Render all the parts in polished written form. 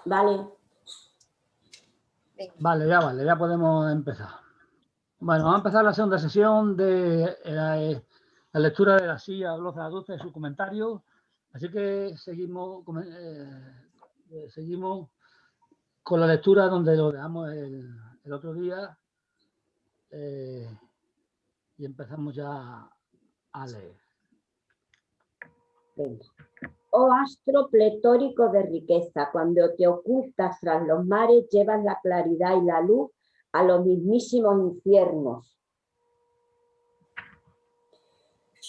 Vale. Vale, ya podemos empezar. Bueno, vamos a empezar la segunda sesión de la lectura de la silla de Zaratustra y sus comentarios. Así que seguimos con la lectura donde lo dejamos el otro día y empezamos ya a leer. Venga. Oh astro pletórico de riqueza, cuando te ocultas tras los mares, llevas la claridad y la luz a los mismísimos infiernos.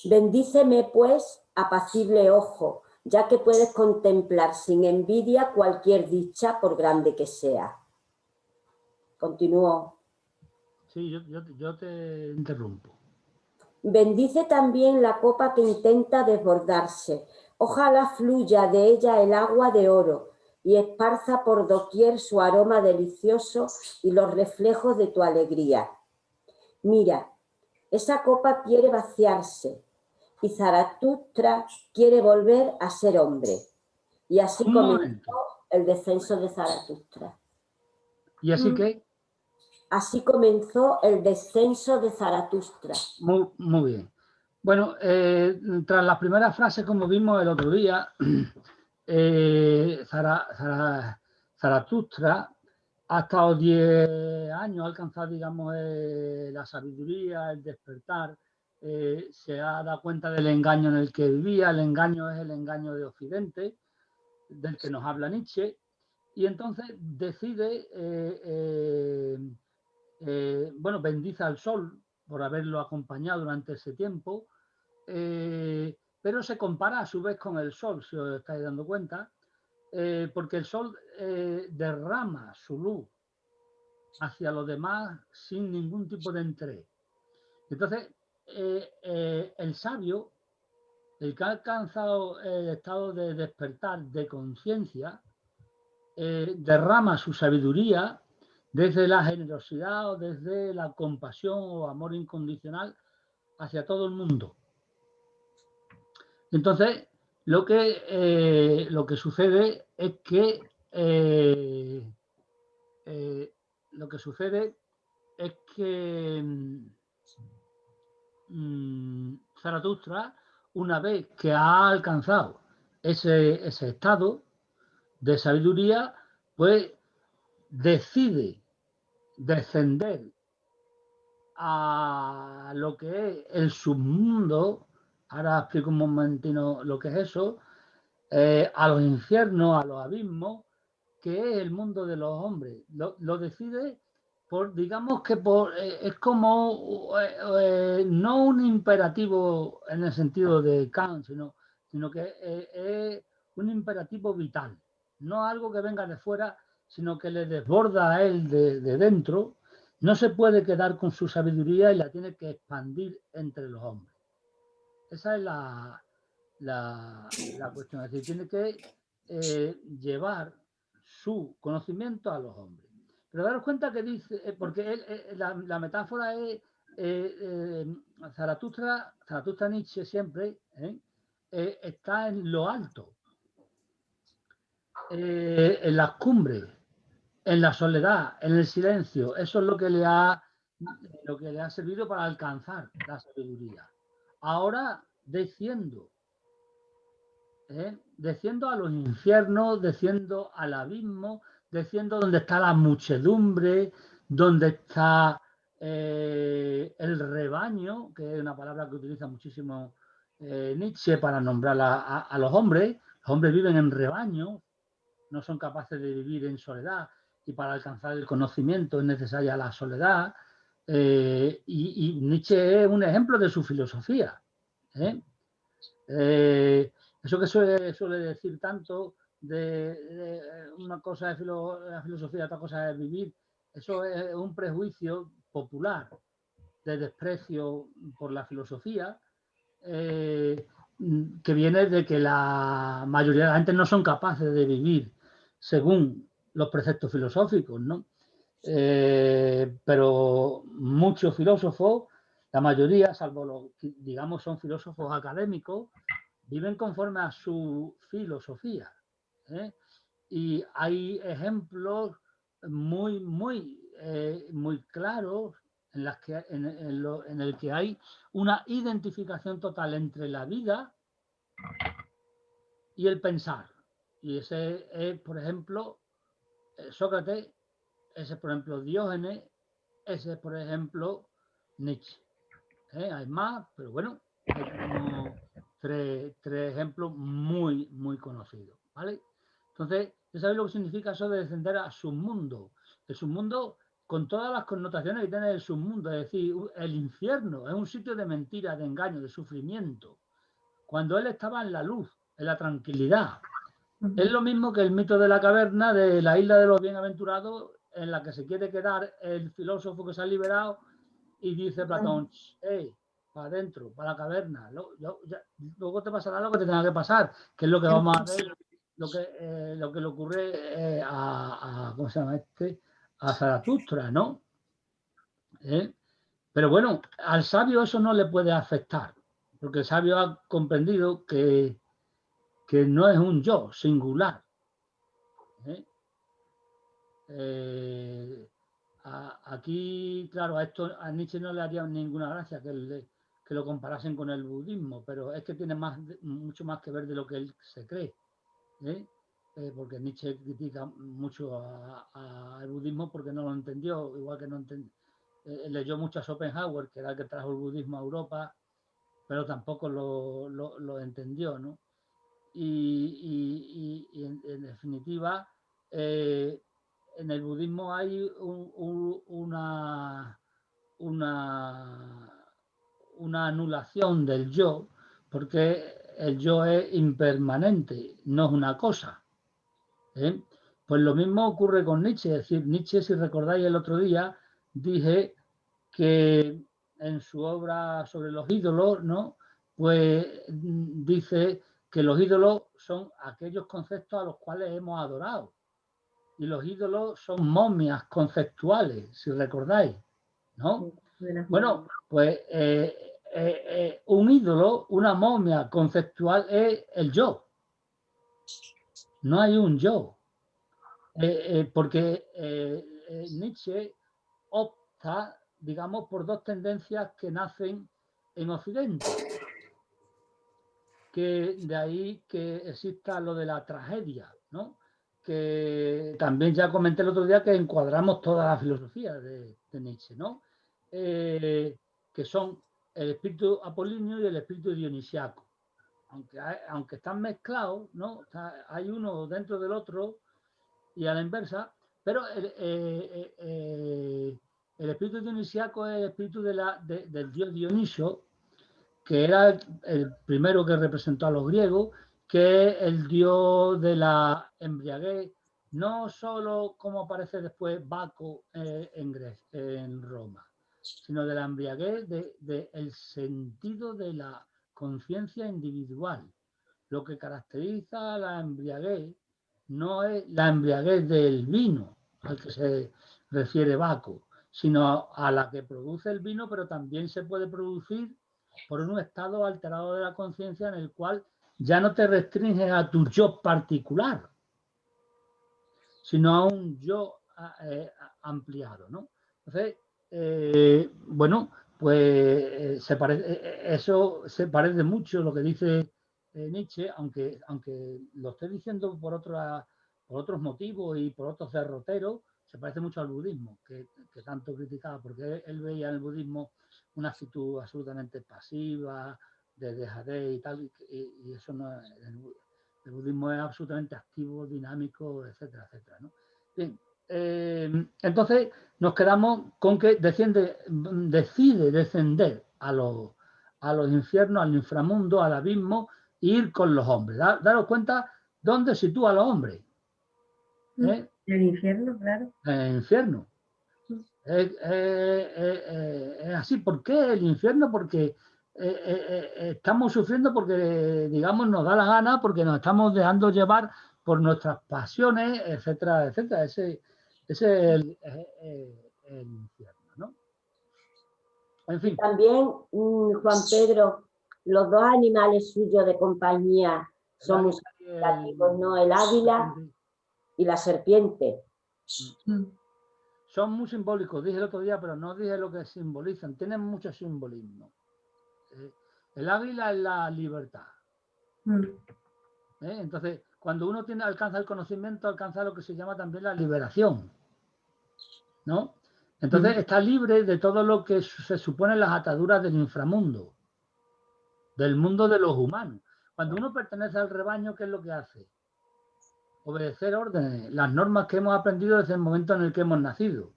Bendíceme, pues, apacible ojo, ya que puedes contemplar sin envidia cualquier dicha, por grande que sea. Continúo. Sí, yo te interrumpo. Bendice también la copa que intenta desbordarse. Ojalá fluya de ella el agua de oro y esparza por doquier su aroma delicioso y los reflejos de tu alegría. Mira, esa copa quiere vaciarse y Zaratustra quiere volver a ser hombre. Y así comenzó el descenso de Zaratustra. ¿Y así qué? Así comenzó el descenso de Zaratustra. Muy bien. Bueno, tras las primeras frases, como vimos el otro día, Zaratustra ha estado 10 años, ha alcanzado, digamos, la sabiduría, el despertar, se ha dado cuenta del engaño en el que vivía. El engaño es el engaño de Occidente, del que nos habla Nietzsche, y entonces decide, bueno, bendice al sol por haberlo acompañado durante ese tiempo, pero se compara a su vez con el sol, si os estáis dando cuenta, porque el sol derrama su luz hacia los demás sin ningún tipo de interés. Entonces, el sabio, el que ha alcanzado el estado de despertar de conciencia, derrama su sabiduría desde la generosidad o desde la compasión o amor incondicional hacia todo el mundo. Entonces, lo que sucede es que Zaratustra, una vez que ha alcanzado ese estado de sabiduría, pues decide descender a lo que es el submundo. Ahora explico un momentino lo que es eso, a los infiernos, a los abismos, que es el mundo de los hombres. Lo decide por, digamos que es como no un imperativo en el sentido de Kant, sino que es un imperativo vital, no algo que venga de fuera, sino que le desborda a él de dentro. No se puede quedar con su sabiduría y la tiene que expandir entre los hombres. Esa es la cuestión. Es decir, tiene que llevar su conocimiento a los hombres. Pero daros cuenta que dice, porque la metáfora es Zaratustra Nietzsche siempre está en lo alto, en las cumbres, en la soledad, en el silencio. Eso es lo que le ha servido para alcanzar la sabiduría. Ahora desciendo a los infiernos, desciendo al abismo, desciendo donde está la muchedumbre, donde está el rebaño, que es una palabra que utiliza muchísimo Nietzsche para nombrar a los hombres. Los hombres viven en rebaño, no son capaces de vivir en soledad, y para alcanzar el conocimiento es necesaria la soledad. Y Nietzsche es un ejemplo de su filosofía. Eso que suele decir tanto de una cosa es la filosofía, otra cosa es vivir, eso es un prejuicio popular de desprecio por la filosofía, que viene de que la mayoría de la gente no son capaces de vivir según los preceptos filosóficos, ¿no? Pero muchos filósofos, la mayoría, salvo los que digamos son filósofos académicos, viven conforme a su filosofía, Y hay ejemplos muy claros en el que hay una identificación total entre la vida y el pensar. Y ese es, por ejemplo, Sócrates, ese es, por ejemplo, Diógenes, ese es, por ejemplo, Nietzsche. Hay más, pero bueno, hay como tres ejemplos muy conocidos, ¿vale? Entonces, ¿ya sabéis lo que significa eso de descender a submundo? El submundo, con todas las connotaciones que tiene el submundo, es decir, el infierno es un sitio de mentira, de engaño, de sufrimiento. Cuando él estaba en la luz, en la tranquilidad. Es lo mismo que el mito de la caverna, de la isla de los bienaventurados, en la que se quiere quedar el filósofo que se ha liberado y dice Platón, hey, para adentro, para la caverna, luego te pasará lo que te tenga que pasar, que es lo que vamos a ver, lo que le ocurre ¿cómo se llama este? A Zaratustra, ¿no? Pero bueno, al sabio eso no le puede afectar, porque el sabio ha comprendido que no es un yo singular. Aquí, claro, a Nietzsche no le haría ninguna gracia que lo comparasen con el budismo, pero es que tiene mucho más que ver de lo que él se cree, porque Nietzsche critica mucho al budismo porque no lo entendió, igual que no entendió. Leyó mucho a Schopenhauer, que era el que trajo el budismo a Europa, pero tampoco lo entendió, ¿no? Y en definitiva, en el budismo hay una anulación del yo, porque el yo es impermanente, no es una cosa. Pues lo mismo ocurre con Nietzsche. Es decir, Nietzsche, si recordáis el otro día, dije que en su obra sobre los ídolos, ¿no? Pues dice que los ídolos son aquellos conceptos a los cuales hemos adorado. Y los ídolos son momias conceptuales, si recordáis, ¿no? Bueno, pues un ídolo, una momia conceptual es el yo. No hay un yo. Porque Nietzsche opta, digamos, por dos tendencias que nacen en Occidente. Que de ahí que exista lo de la tragedia, ¿no? Que también ya comenté el otro día que encuadramos toda la filosofía de Nietzsche, ¿no? Que son el espíritu apolíneo y el espíritu dionisiaco. Aunque están mezclados, ¿no? Hay uno dentro del otro y a la inversa, pero el espíritu dionisiaco es el espíritu del dios Dioniso, que era el primero que representó a los griegos, que es el dios de la embriaguez, no solo como aparece después Baco en Roma, sino de la embriaguez del sentido de la conciencia individual. Lo que caracteriza a la embriaguez no es la embriaguez del vino al que se refiere Baco, sino a la que produce el vino, pero también se puede producir por un estado alterado de la conciencia en el cual ya no te restringes a tu yo particular, sino a un yo ampliado, ¿no? Entonces, bueno, pues eso se parece mucho a lo que dice Nietzsche, aunque lo esté diciendo por otros motivos y por otros derroteros, se parece mucho al budismo, que tanto criticaba, porque él veía en el budismo una actitud absolutamente pasiva, de dejadez y tal, y eso no es, el budismo es absolutamente activo, dinámico, etcétera, etcétera, ¿no? Bien, entonces nos quedamos con que decide descender a los infiernos, al inframundo, al abismo, e ir con los hombres. Daros cuenta dónde sitúa a los hombres. El infierno, claro. En el infierno. Es así. ¿Por qué el infierno? Porque estamos sufriendo porque, digamos, nos da la gana, porque nos estamos dejando llevar por nuestras pasiones, etcétera, etcétera. Ese es el infierno, ¿no? En fin. También, Juan Pedro, los dos animales suyos de compañía son muy significativos, ¿no? El águila y la serpiente. Son muy simbólicos, dije el otro día, pero no dije lo que simbolizan. Tienen mucho simbolismo. El águila es la libertad. Entonces, cuando uno alcanza el conocimiento, alcanza lo que se llama también la liberación, ¿no? Entonces está libre de todo lo que se supone las ataduras del inframundo, del mundo de los humanos. Cuando uno pertenece al rebaño, ¿qué es lo que hace? Obedecer órdenes, las normas que hemos aprendido desde el momento en el que hemos nacido.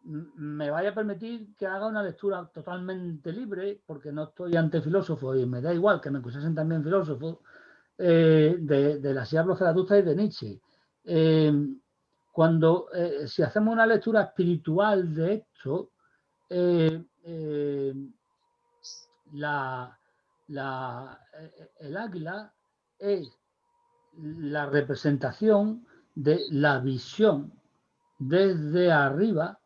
Me vaya a permitir que haga una lectura totalmente libre, porque no estoy ante filósofos y me da igual que me acusasen también filósofos, de la Silla Zaratustra y de Nietzsche. Si hacemos una lectura espiritual de esto, el águila es la representación de la visión desde arriba,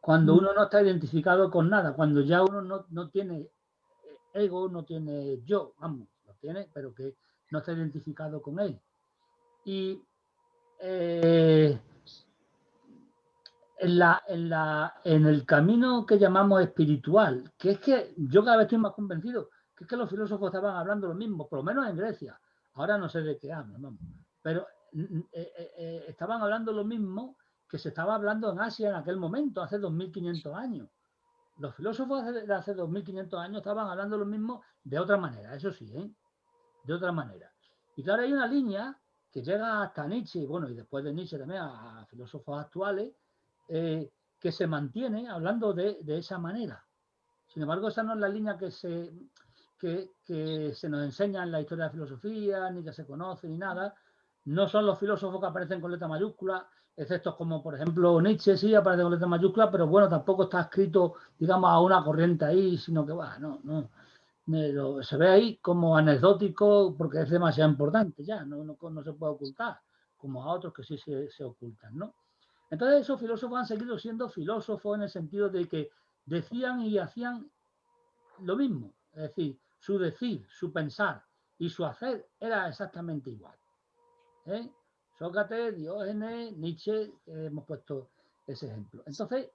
cuando uno no está identificado con nada, cuando ya uno no tiene ego, no tiene yo, vamos, lo tiene, pero que no está identificado con él. Y en el camino que llamamos espiritual, que es que yo cada vez estoy más convencido que es que los filósofos estaban hablando lo mismo, por lo menos en Grecia, ahora no sé de qué hablan, vamos, pero estaban hablando lo mismo que se estaba hablando en Asia en aquel momento, hace 2500 años. Los filósofos de hace 2500 años estaban hablando lo mismo de otra manera, eso sí, de otra manera. Y claro, hay una línea que llega hasta Nietzsche, bueno, y después de Nietzsche también a filósofos actuales, que se mantiene hablando de esa manera. Sin embargo, esa no es la línea que se nos enseña en la historia de la filosofía, ni que se conoce, ni nada. No son los filósofos que aparecen con letra mayúscula, excepto como, por ejemplo, Nietzsche sí aparece con letra mayúscula, pero bueno, tampoco está escrito, digamos, a una corriente ahí, sino que va, no. Se ve ahí como anecdótico porque es demasiado importante ya, no se puede ocultar, como a otros que sí se ocultan, ¿no? Entonces esos filósofos han seguido siendo filósofos en el sentido de que decían y hacían lo mismo, es decir, su decir, su pensar y su hacer era exactamente igual. Sócrates, Diógenes, Nietzsche, hemos puesto ese ejemplo. Entonces,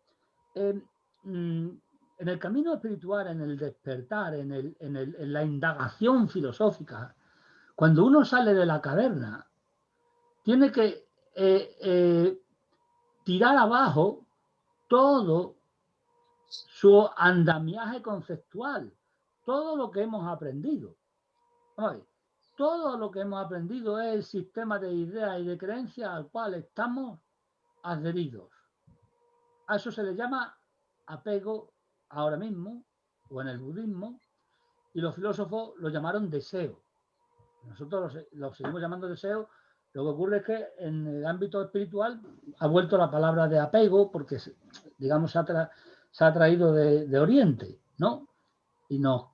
en el camino espiritual, en el despertar, en la indagación filosófica, cuando uno sale de la caverna, tiene que tirar abajo todo su andamiaje conceptual, todo lo que hemos aprendido. Todo lo que hemos aprendido es el sistema de ideas y de creencias al cual estamos adheridos. A eso se le llama apego ahora mismo, o en el budismo, y los filósofos lo llamaron deseo. Nosotros lo seguimos llamando deseo. Lo que ocurre es que en el ámbito espiritual ha vuelto la palabra de apego porque, digamos, se ha traído de Oriente, ¿no? Y nos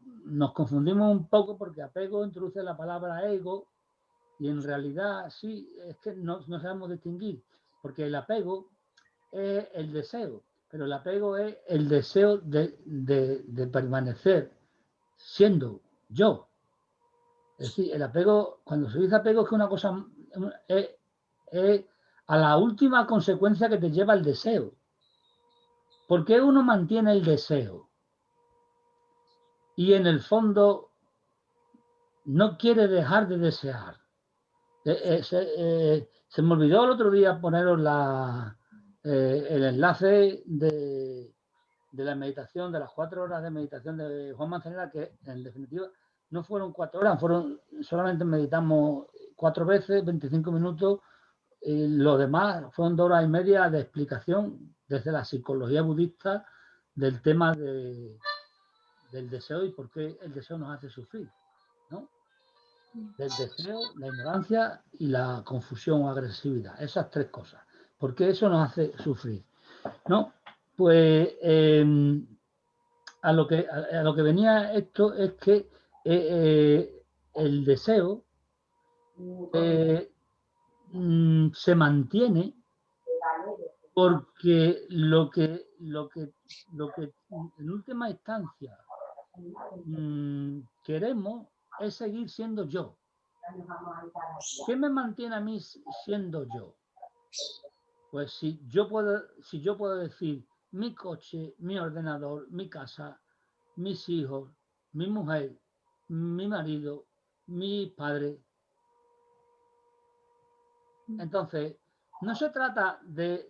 confundimos un poco porque apego introduce la palabra ego y en realidad sí, es que no sabemos distinguir, porque el apego es el deseo, pero el apego es el deseo de permanecer siendo yo. Es decir, el apego, cuando se dice apego, es que una cosa es a la última consecuencia que te lleva el deseo. ¿Por qué uno mantiene el deseo? Y en el fondo no quiere dejar de desear. Se me olvidó el otro día poneros el enlace de la meditación, de las 4 horas de meditación de Juan Manzanera, que en definitiva no fueron 4 horas, solamente meditamos 4 veces, 25 minutos, y lo demás fueron 2 horas y media de explicación desde la psicología budista del tema del deseo y por qué el deseo nos hace sufrir, ¿no? Del deseo, la ignorancia y la confusión o agresividad, esas 3 cosas. ¿Por qué eso nos hace sufrir? ¿No? Pues a lo que venía esto es que el deseo se mantiene porque lo que en última instancia queremos es seguir siendo yo. ¿Qué me mantiene a mí siendo yo? Pues si yo puedo decir mi coche, mi ordenador, mi casa, mis hijos, mi mujer, mi marido, mi padre. Entonces, no se trata de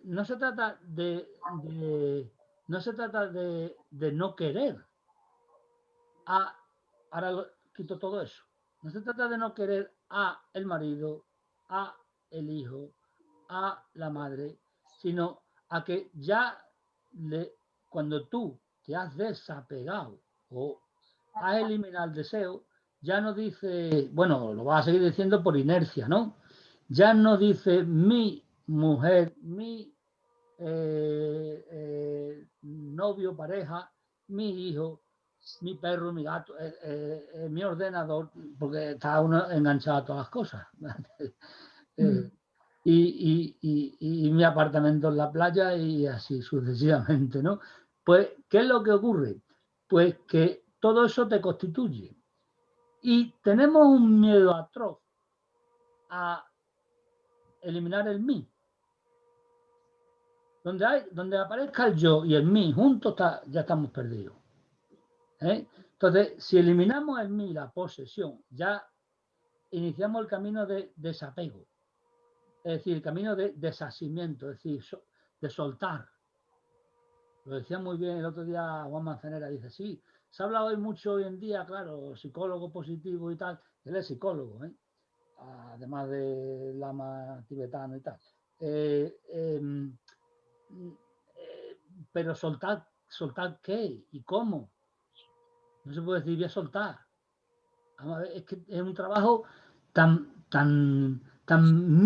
no querer. Ahora quito todo eso. No se trata de no querer a el marido, a el hijo, a la madre, sino a que ya cuando tú te has desapegado o has eliminado el deseo, ya no dice, bueno, lo vas a seguir diciendo por inercia, ¿no? Ya no dice mi mujer, mi novio, pareja, mi hijo, mi perro, mi gato, mi ordenador, porque está uno enganchado a todas las cosas. Y mi apartamento en la playa y así sucesivamente, ¿no? Pues, ¿qué es lo que ocurre? Pues que todo eso te constituye. Y tenemos un miedo atroz a eliminar el mí. Donde aparezca el yo y el mí juntos, ya estamos perdidos. Entonces, si eliminamos el mí, la posesión, ya iniciamos el camino de desapego. Es decir, el camino de desasimiento, es decir, de soltar. Lo decía muy bien el otro día Juan Manzanera, dice, sí, se habla hoy mucho hoy en día, claro, psicólogo positivo y tal, él es psicólogo, además de lama tibetano y tal. Pero soltar ¿qué? ¿Y cómo? No se puede decir voy a soltar. Es que es un trabajo tan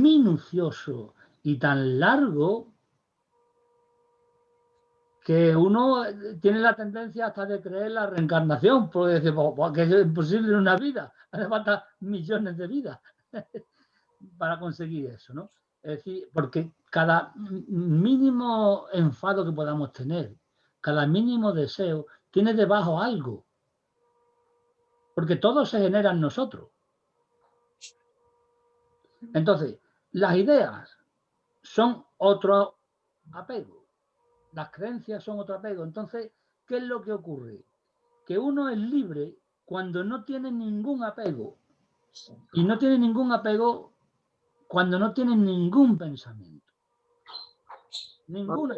minucioso y tan largo que uno tiene la tendencia hasta de creer la reencarnación, porque dice, que es imposible en una vida, hace falta millones de vidas para conseguir eso, ¿no? Es decir, porque cada mínimo enfado que podamos tener, cada mínimo deseo, tiene debajo algo, porque todo se genera en nosotros. Entonces, las ideas son otro apego, las creencias son otro apego. Entonces, ¿qué es lo que ocurre? Que uno es libre cuando no tiene ningún apego. Y no tiene ningún apego cuando no tiene ningún pensamiento. Ninguna.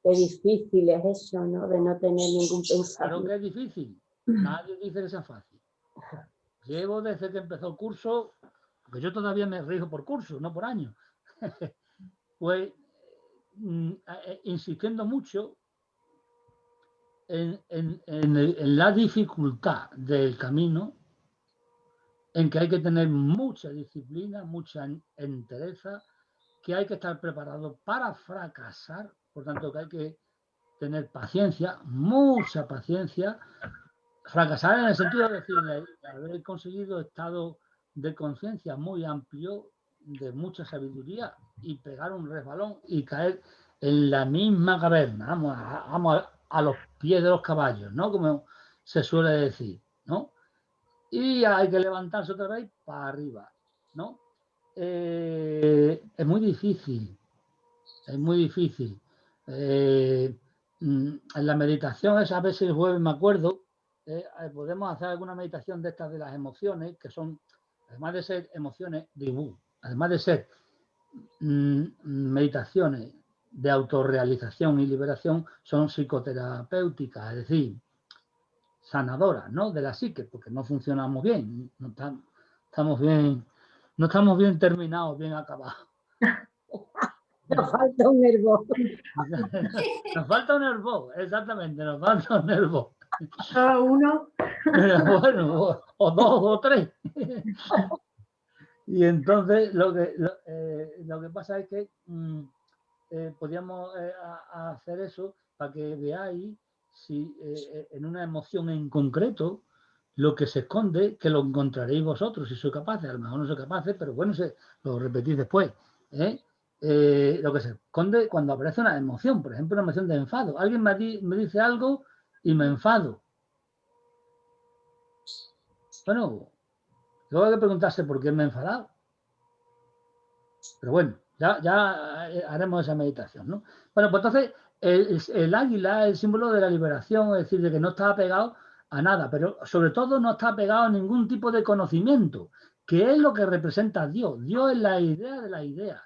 Qué difícil es eso, ¿no? De no tener ningún pensamiento. Claro que es difícil. Nadie dice que sea fácil. Llevo desde que empezó el curso, porque yo todavía me rijo por curso, no por año. Pues insistiendo mucho en la dificultad del camino, en que hay que tener mucha disciplina, mucha entereza, que hay que estar preparado para fracasar, por tanto que hay que tener paciencia, mucha paciencia, fracasar en el sentido de decirle, haber conseguido estado de conciencia muy amplio, de mucha sabiduría, y pegar un resbalón y caer en la misma caverna, vamos a los pies de los caballos, ¿no? Como se suele decir, ¿no? Y hay que levantarse otra vez para arriba, ¿no? Es muy difícil, es muy difícil. En la meditación, a veces el jueves me acuerdo, podemos hacer alguna meditación de estas de las emociones, que son, además de ser emociones, además de ser meditaciones de autorrealización y liberación, son psicoterapéuticas, es decir, sanadoras, ¿no? De la psique, porque no funcionamos bien, no estamos bien terminados, bien acabados. Nos falta un herbo. Nos falta un herbo, exactamente, nos falta un herbo. Uno. Bueno, o dos o tres. Y entonces lo que pasa es que podríamos hacer eso para que veáis si en una emoción en concreto lo que se esconde, que lo encontraréis vosotros si sois capaces, a lo mejor no sois capaces, pero bueno, lo repetís después. Lo que se esconde cuando aparece una emoción, por ejemplo, una emoción de enfado. Alguien me dice algo y me enfado. Bueno, Luego hay que preguntarse por qué me he enfadado. Pero bueno, ya haremos esa meditación, ¿no? Bueno, pues entonces el águila es el símbolo de la liberación, es decir, de que no está pegado a nada, pero sobre todo no está pegado a ningún tipo de conocimiento, que es lo que representa a Dios. Dios es la idea de la idea.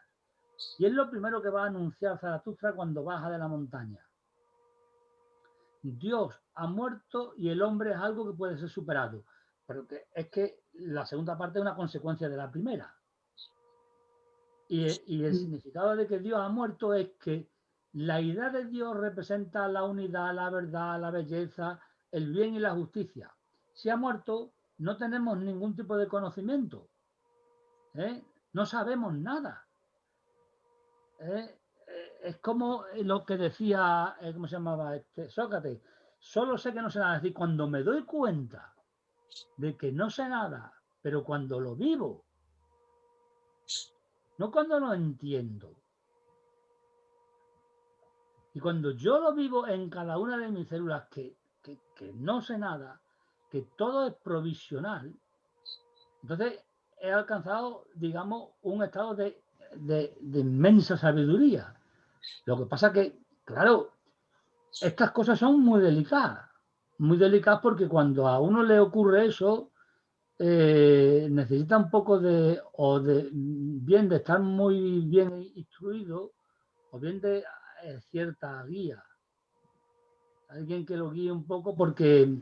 Y es lo primero que va a anunciar Zaratustra cuando baja de la montaña. Dios ha muerto y el hombre es algo que puede ser superado. Pero es que la segunda parte es una consecuencia de la primera. Y el significado de que Dios ha muerto es que la idea de Dios representa la unidad, la verdad, la belleza, el bien y la justicia. Si ha muerto, no tenemos ningún tipo de conocimiento. No sabemos nada. Es como lo que decía, ¿cómo se llamaba? Sócrates. Solo sé que no sé nada. Es decir, cuando me doy cuenta de que no sé nada, pero cuando lo vivo, no cuando lo entiendo. Y cuando yo lo vivo en cada una de mis células, que no sé nada, que todo es provisional, entonces he alcanzado, digamos, un estado de inmensa sabiduría. Lo que pasa que, claro, estas cosas son muy delicadas porque cuando a uno le ocurre eso, necesita un poco bien de estar muy bien instruido o bien de cierta guía. Alguien que lo guíe un poco porque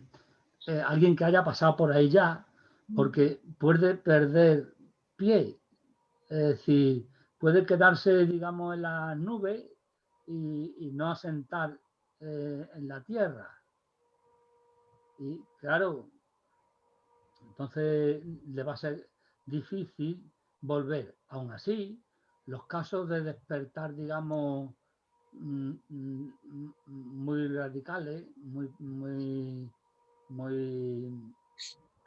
alguien que haya pasado por ahí ya, porque puede perder pie, es decir, puede quedarse, digamos, en las nubes y no asentar en la tierra. Y claro, entonces le va a ser difícil volver. Aún así, los casos de despertar, digamos, muy radicales, muy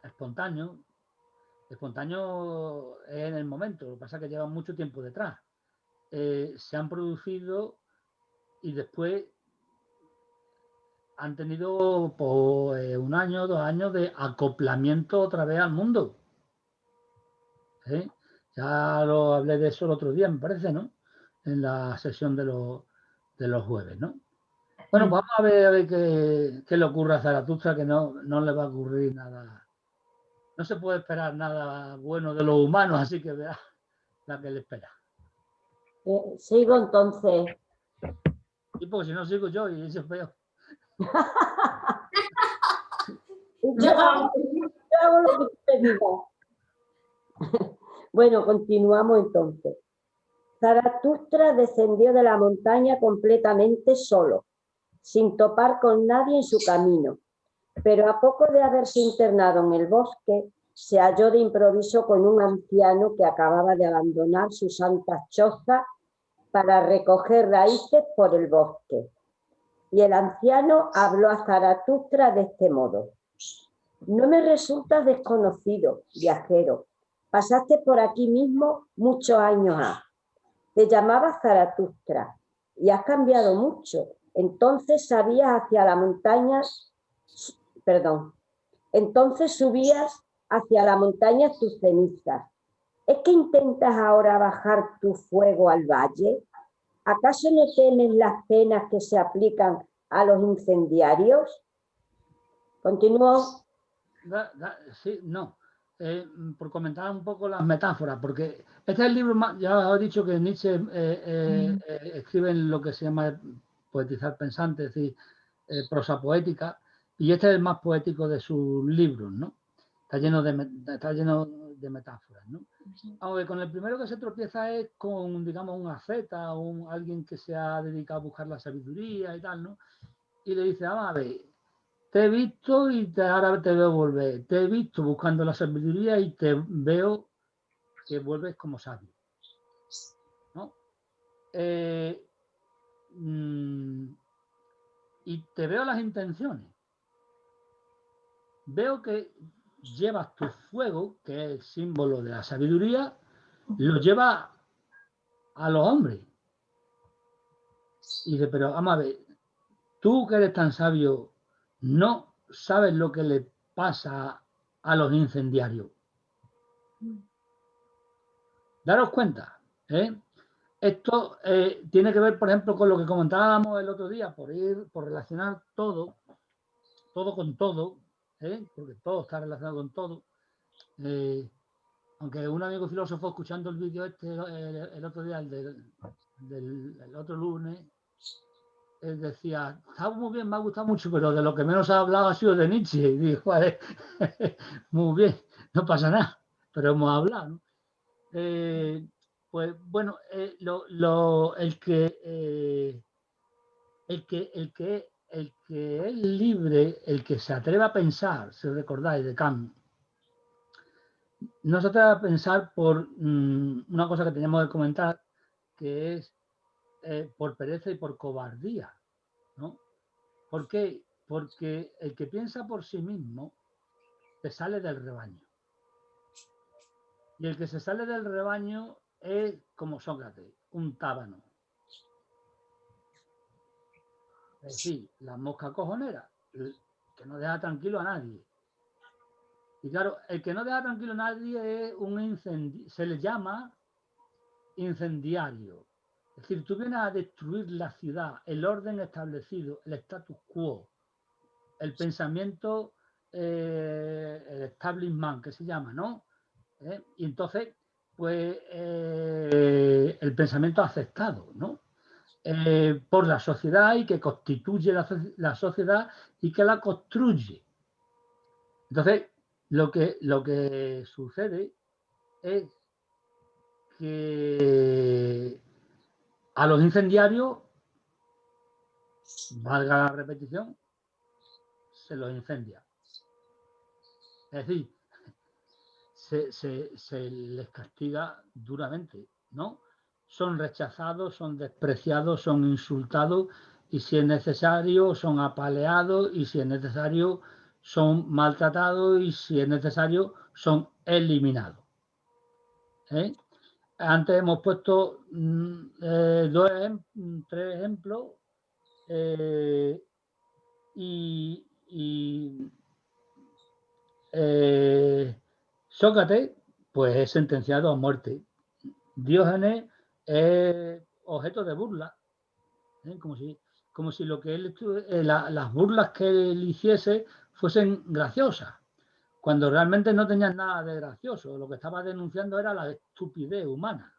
espontáneos en el momento, lo que pasa es que llevan mucho tiempo detrás. Se han producido y después han tenido pues, 1 año, 2 años de acoplamiento otra vez al mundo. Ya lo hablé de eso el otro día, me parece, ¿no? En la sesión de los jueves, ¿no? Bueno, pues vamos a ver qué le ocurre a Zaratustra, que no le va a ocurrir nada. No se puede esperar nada bueno de los humanos, así que vea la que le espera. Sigo entonces. Y porque si no sigo yo, y eso es feo. Yo hago lo que te digo. Bueno, continuamos entonces. Zaratustra descendió de la montaña completamente solo, sin topar con nadie en su camino, pero a poco de haberse internado en el bosque, se halló de improviso con un anciano que acababa de abandonar sus santas chozas para recoger raíces por el bosque. Y el anciano habló a Zaratustra de este modo: no me resultas desconocido, viajero. Pasaste por aquí mismo muchos años ha. Te llamabas Zaratustra y has cambiado mucho. Entonces subías hacia la montaña tus cenizas. ¿Es que intentas ahora bajar tu fuego al valle? ¿Acaso no temes las penas que se aplican a los incendiarios? Continúo. Sí, no. Por comentar un poco las metáforas, porque este es el libro más, ya os he dicho que Nietzsche escribe en lo que se llama poetizar pensante, es decir, prosa poética, y este es el más poético de sus libros, ¿no? Está lleno de metáforas, ¿no? Aunque con el primero que se tropieza es con, digamos, un asceta, alguien que se ha dedicado a buscar la sabiduría y tal, ¿no? Y le dice, vamos a ver, te he visto y ahora te veo volver. Te he visto buscando la sabiduría y te veo que vuelves como sabio, ¿no? Y te veo las intenciones. Veo que llevas tu fuego, que es el símbolo de la sabiduría, lo llevas a los hombres. Y dice, pero vamos a ver, tú que eres tan sabio, no sabes lo que le pasa a los incendiarios. Daros cuenta, ¿eh? Esto tiene que ver, por ejemplo, con lo que comentábamos el otro día, por relacionar todo con todo, porque todo está relacionado con todo. Aunque un amigo filósofo, escuchando el vídeo el otro día, el otro lunes, él decía, está muy bien, me ha gustado mucho, pero de lo que menos ha hablado ha sido de Nietzsche. Y digo, vale, muy bien, no pasa nada, pero hemos hablado, ¿no? Pues bueno, el que es libre, el que se atreve a pensar, si recordáis de Kant, no se atreve a pensar por una cosa que teníamos que comentar, que es por pereza y por cobardía, ¿no? ¿Por qué? Porque el que piensa por sí mismo se sale del rebaño. Y el que se sale del rebaño es como Sócrates, un tábano. Es decir, la mosca cojonera, que no deja tranquilo a nadie. Y claro, el que no deja tranquilo a nadie es un incendiario, se le llama incendiario. Es decir, tú vienes a destruir la ciudad, el orden establecido, el status quo, el pensamiento, el establishment, que se llama, ¿no? Y entonces, pues, el pensamiento aceptado, ¿no? Por la sociedad y que constituye la sociedad y que la construye. Entonces, lo que sucede es que a los incendiarios, valga la repetición, se los incendia. Es decir, se les castiga duramente, ¿no? Son rechazados, son despreciados, son insultados y si es necesario son apaleados y si es necesario son maltratados y si es necesario son eliminados. Antes hemos puesto tres ejemplos Sócrates pues es sentenciado a muerte. Diógenes es objeto de burla, como si lo que él las burlas que él hiciese fuesen graciosas, cuando realmente no tenían nada de gracioso. Lo que estaba denunciando era la estupidez humana.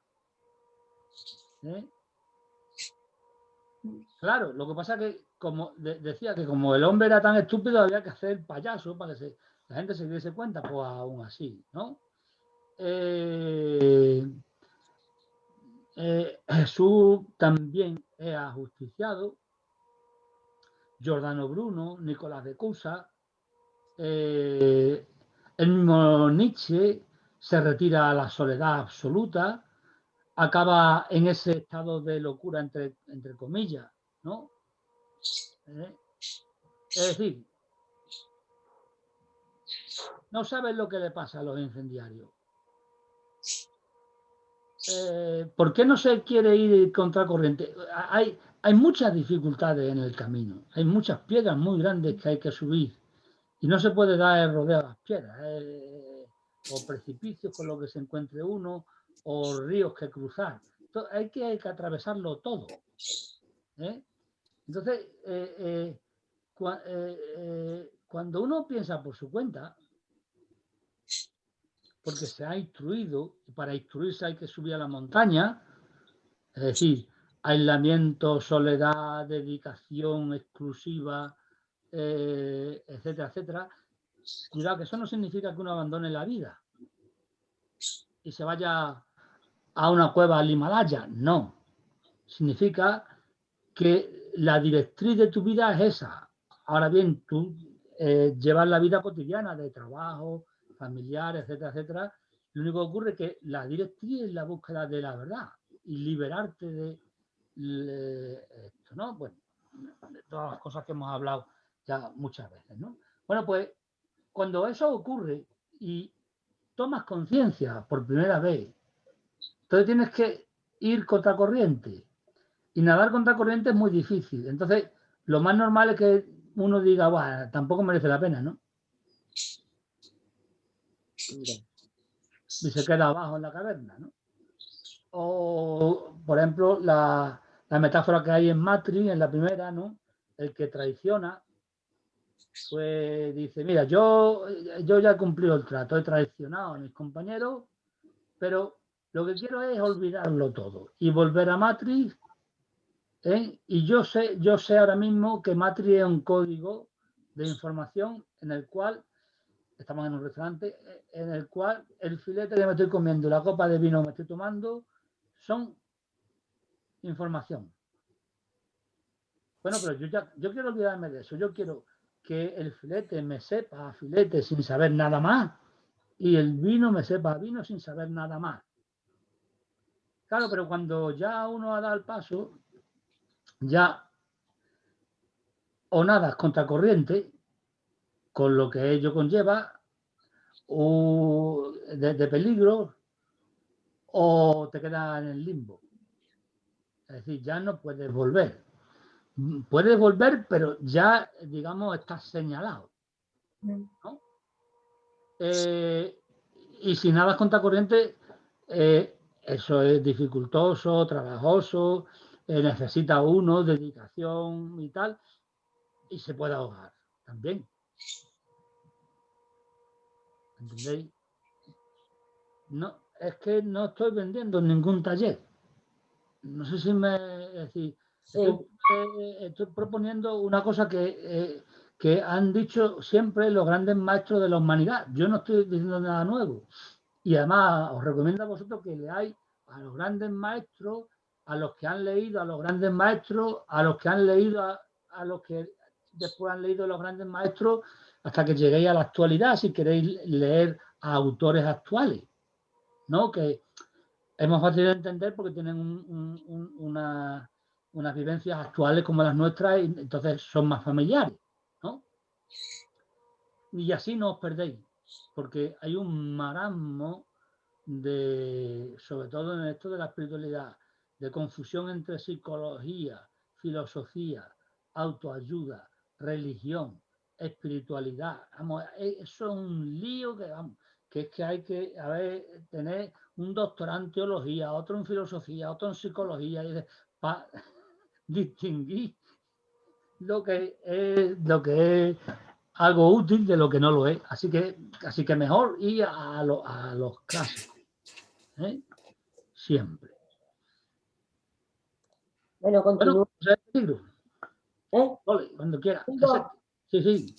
Claro, lo que pasa es que, como decía, que como el hombre era tan estúpido, había que hacer payaso para que la gente se diese cuenta, pues aún así, ¿no? Jesús también es ajusticiado, Giordano Bruno, Nicolás de Cusa, el mismo Nietzsche se retira a la soledad absoluta, acaba en ese estado de locura entre comillas, ¿no? Es decir, no saben lo que le pasa a los incendiarios. ¿Por qué no se quiere ir contracorriente? Hay muchas dificultades en el camino, hay muchas piedras muy grandes que hay que subir y no se puede dar el rodeo a las piedras, o precipicios con los que se encuentre uno, o ríos que cruzar. Entonces, hay que atravesarlo todo. Entonces, cuando uno piensa por su cuenta, porque se ha instruido, y para instruirse hay que subir a la montaña, es decir, aislamiento, soledad, dedicación exclusiva, etcétera, etcétera. Cuidado, que eso no significa que uno abandone la vida y se vaya a una cueva al Himalaya, no. Significa que la directriz de tu vida es esa. Ahora bien, tú llevas la vida cotidiana de trabajo, familiar, etcétera, etcétera. Lo único que ocurre es que la directriz es la búsqueda de la verdad y liberarte de esto, ¿no? Bueno, de todas las cosas que hemos hablado ya muchas veces, ¿no? Bueno, pues cuando eso ocurre y tomas conciencia por primera vez, entonces tienes que ir contracorriente. Y nadar contracorriente es muy difícil. Entonces, lo más normal es que uno diga, bueno, tampoco merece la pena, ¿no? y se queda abajo en la caverna, ¿no? O, por ejemplo, la metáfora que hay en Matrix, en la primera, ¿no? El que traiciona, pues dice, mira, yo ya he cumplido el trato, he traicionado a mis compañeros, pero lo que quiero es olvidarlo todo y volver a Matrix, ¿eh? Y yo sé ahora mismo que Matrix es un código de información en el cual, estamos en un restaurante, en el cual el filete que me estoy comiendo y la copa de vino que me estoy tomando son información. Bueno, pero yo quiero olvidarme de eso. Yo quiero que el filete me sepa a filete sin saber nada más y el vino me sepa a vino sin saber nada más. Claro, pero cuando ya uno ha dado el paso, ya o nadas contracorriente, con lo que ello conlleva, o de peligro, o te quedas en el limbo. Es decir, ya no puedes volver. Puedes volver, pero ya, digamos, estás señalado, ¿no? Y si nadas contracorriente, eso es dificultoso, trabajoso, necesita uno dedicación y tal, y se puede ahogar también. ¿Entendéis? No, es que no estoy vendiendo ningún taller. No sé si me... Es decir, Sí. estoy proponiendo una cosa que han dicho siempre los grandes maestros de la humanidad. Yo no estoy diciendo nada nuevo. Y además os recomiendo a vosotros que leáis a los grandes maestros, a los que han leído a los grandes maestros, a los que han leído a los que después han leído los grandes maestros, hasta que lleguéis a la actualidad, si queréis leer a autores actuales, ¿no? Que es más fácil de entender porque tienen unas vivencias actuales como las nuestras y entonces son más familiares, ¿no? Y así no os perdéis, porque hay un marasmo sobre todo en esto de la espiritualidad, de confusión entre psicología, filosofía, autoayuda, religión, espiritualidad. Vamos, eso es un lío que es que hay que tener un doctorado en teología, otro en filosofía, otro en psicología, para distinguir lo que es algo útil de lo que no lo es. Así que mejor ir a los clásicos. Siempre. Bueno, continúa. Cuando quiera. Sí, sí.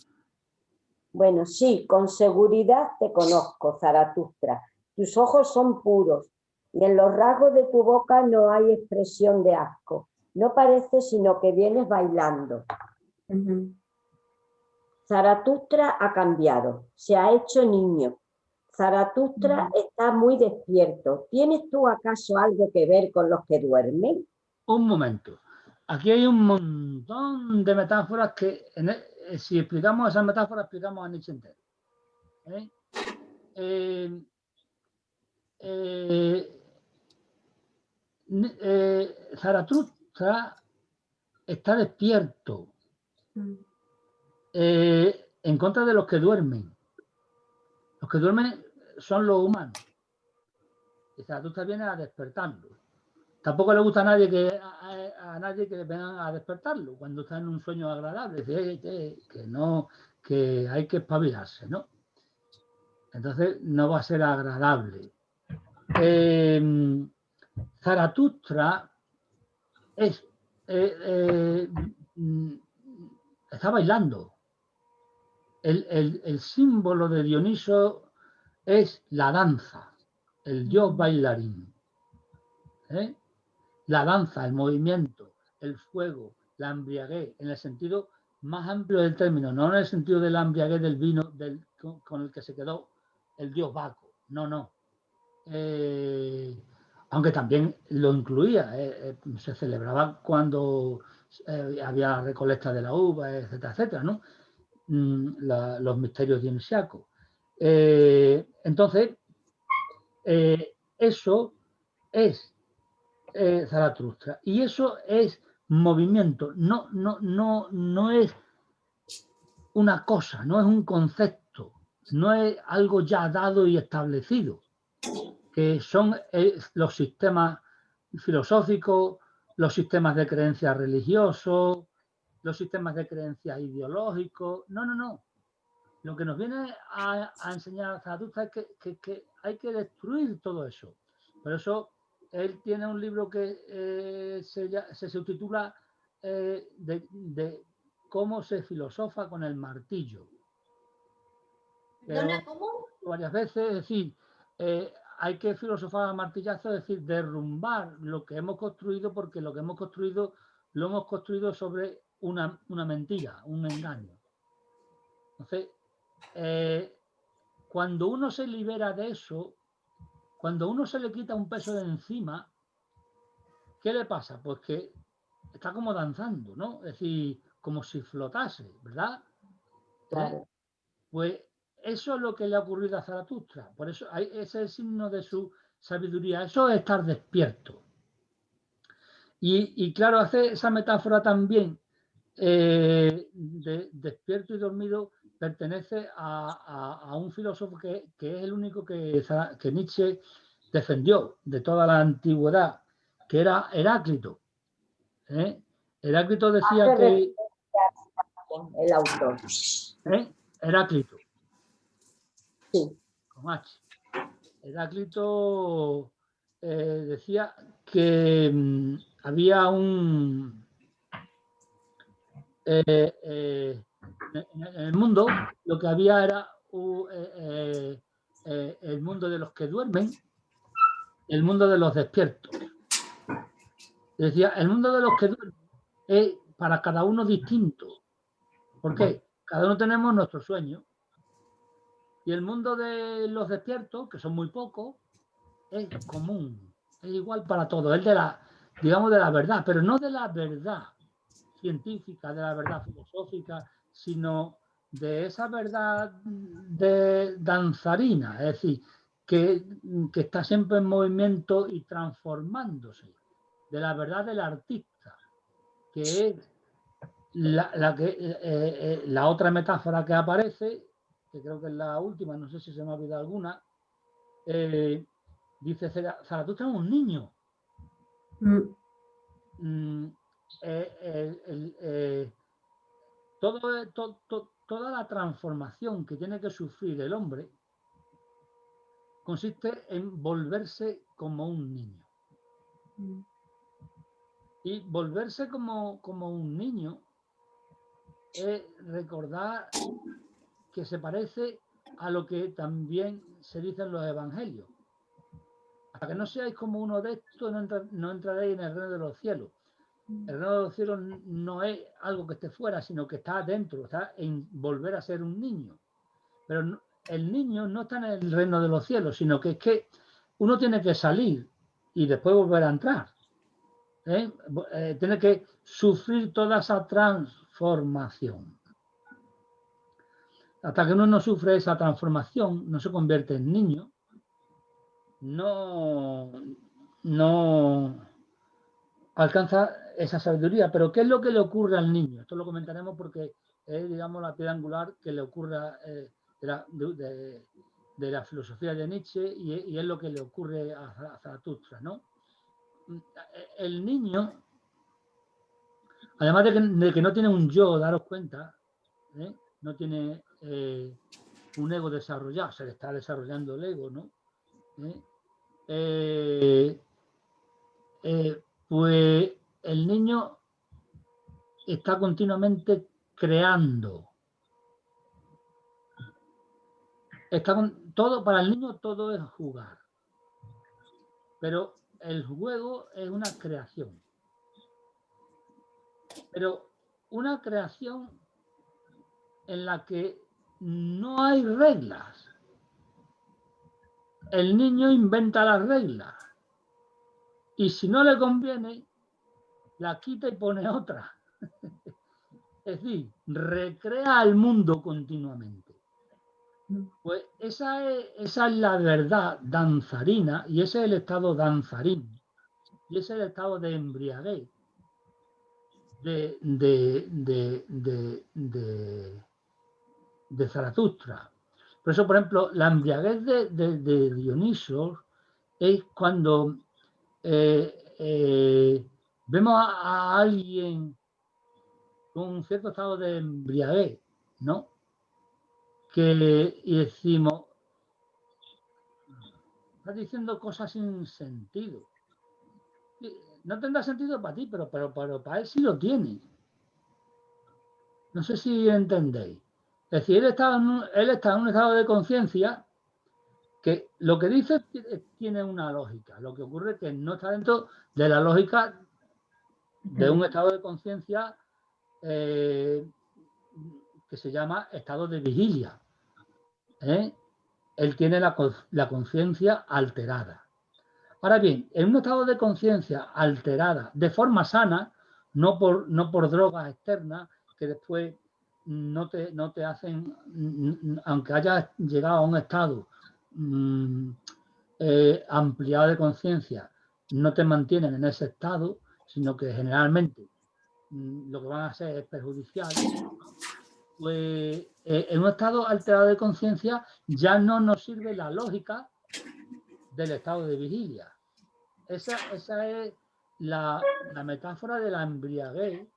Bueno, sí, con seguridad te conozco, Zaratustra. Tus ojos son puros y en los rasgos de tu boca no hay expresión de asco. No parece sino que vienes bailando. Zaratustra ha cambiado, se ha hecho niño. Zaratustra está muy despierto. ¿Tienes tú acaso algo que ver con los que duermen? Un momento. Aquí hay un montón de metáforas que, si explicamos esas metáforas, explicamos a Nietzsche entero. Zaratustra está despierto en contra de los que duermen. Los que duermen son los humanos. Y Zaratustra viene a despertarlo. Tampoco le gusta a nadie que le vengan a despertarlo cuando está en un sueño agradable. Que hay que espabilarse, ¿no? Entonces no va a ser agradable. Zaratustra está bailando. El símbolo de Dioniso es la danza, el dios bailarín. La danza, el movimiento, el fuego, la embriaguez, en el sentido más amplio del término, no en el sentido de la embriaguez del vino con el que se quedó el dios Baco, no. Aunque también lo incluía, se celebraba cuando había recolecta de la uva, etcétera, etcétera, ¿no? Los misterios dionisiacos. Entonces, eso es Zaratustra. Y eso es movimiento, no es una cosa, no es un concepto, no es algo ya dado y establecido. que son los sistemas filosóficos, los sistemas de creencias religiosos, los sistemas de creencias ideológicos. No, no, no. Lo que nos viene a enseñar Zaratustra es que hay que destruir todo eso. Por eso él tiene un libro que se subtitula de cómo se filosofa con el martillo. ¿Cómo? Varias veces, es decir, hay que filosofar a martillazo, es decir, derrumbar lo que hemos construido, porque lo que hemos construido lo hemos construido sobre una mentira, un engaño. Entonces, cuando uno se libera de eso, cuando uno se le quita un peso de encima, ¿qué le pasa? Pues que está como danzando, ¿no? Es decir, como si flotase, ¿verdad? Claro. Pues eso es lo que le ha ocurrido a Zaratustra. Por eso ese es el signo de su sabiduría. Eso es estar despierto. Y claro, hace esa metáfora también de despierto y dormido, pertenece a un filósofo que es el único que Nietzsche defendió de toda la antigüedad, que era Heráclito. Heráclito decía que... El autor. Heráclito. Sí. Con H. Heráclito decía que había un... en el mundo lo que había era el mundo de los que duermen, el mundo de los despiertos. Decía, el mundo de los que duermen es para cada uno distinto. ¿Por qué? Cada uno tenemos nuestro sueño. Y el mundo de los despiertos, que son muy pocos, es común, es igual para todos, es de la, digamos, de la verdad, pero no de la verdad científica, de la verdad filosófica, sino de esa verdad de danzarina, es decir, que está siempre en movimiento y transformándose, de la verdad del artista, que es la otra metáfora que aparece, que creo que es la última, no sé si se me ha olvidado alguna, dice Zaratustra es un niño. Toda la transformación que tiene que sufrir el hombre consiste en volverse como un niño. Y volverse como un niño es recordar que se parece a lo que también se dice en los evangelios. Hasta que no seáis como uno de estos, no entraréis en el reino de los cielos. El reino de los cielos no es algo que esté fuera, sino que está dentro, está en volver a ser un niño. Pero el niño no está en el reino de los cielos, sino que es que uno tiene que salir y después volver a entrar. Tiene que sufrir toda esa transformación. Hasta que uno no sufre esa transformación, no se convierte en niño, no alcanza esa sabiduría. Pero ¿qué es lo que le ocurre al niño? Esto lo comentaremos porque es, digamos, la piedra angular que le ocurre de la filosofía de Nietzsche y es lo que le ocurre a Zaratustra, ¿no? El niño, además de que no tiene un yo, daros cuenta, no tiene un ego desarrollado, se le está desarrollando el ego, ¿no? Pues el niño está continuamente creando. Para el niño todo es jugar. Pero el juego es una creación. Pero una creación en la que no hay reglas. El niño inventa las reglas. Y si no le conviene, la quita y pone otra. Es decir, recrea el mundo continuamente. Pues esa es la verdad danzarina y ese es el estado danzarín. Y ese es el estado de embriaguez de Zaratustra. Por eso, por ejemplo, la embriaguez de Dioniso es cuando vemos a alguien con un cierto estado de embriaguez, ¿no? Y decimos, estás diciendo cosas sin sentido. No tendrá sentido para ti, pero para él sí lo tiene. No sé si entendéis. Es decir, él está en un estado de conciencia que lo que dice tiene una lógica. Lo que ocurre es que no está dentro de la lógica de un estado de conciencia que se llama estado de vigilia. Él tiene la conciencia alterada. Ahora bien, en un estado de conciencia alterada de forma sana, no por drogas externas que después no te hacen, aunque hayas llegado a un estado ampliado de conciencia, no te mantienen en ese estado, sino que generalmente lo que van a hacer es perjudicial. Pues en un estado alterado de conciencia ya no nos sirve la lógica del estado de vigilia. Esa es la metáfora de la embriaguez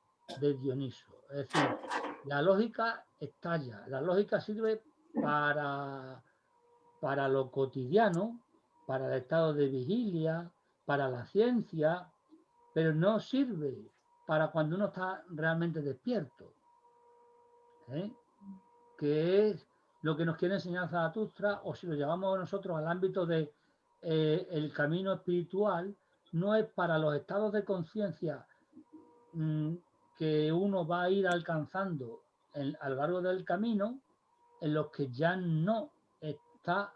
de Dioniso. Es decir, la lógica estalla, la lógica sirve para lo cotidiano, para el estado de vigilia, para la ciencia, pero no sirve para cuando uno está realmente despierto. Que es lo que nos quiere enseñar Zaratustra, o si lo llevamos nosotros al ámbito de el camino espiritual, no es para los estados de conciencia que uno va a ir alcanzando a lo largo del camino, en los que ya no está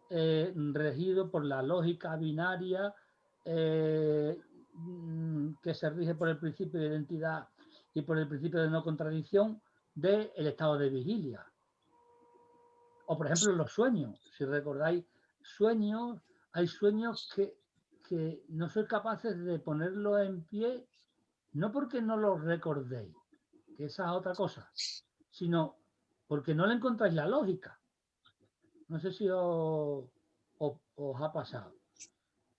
regido por la lógica binaria que se rige por el principio de identidad y por el principio de no contradicción del estado de vigilia. O por ejemplo los sueños, si recordáis hay sueños que no sois capaces de ponerlos en pie, no porque no los recordéis, que esa es otra cosa, sino porque no le encontráis la lógica. No sé si os ha pasado,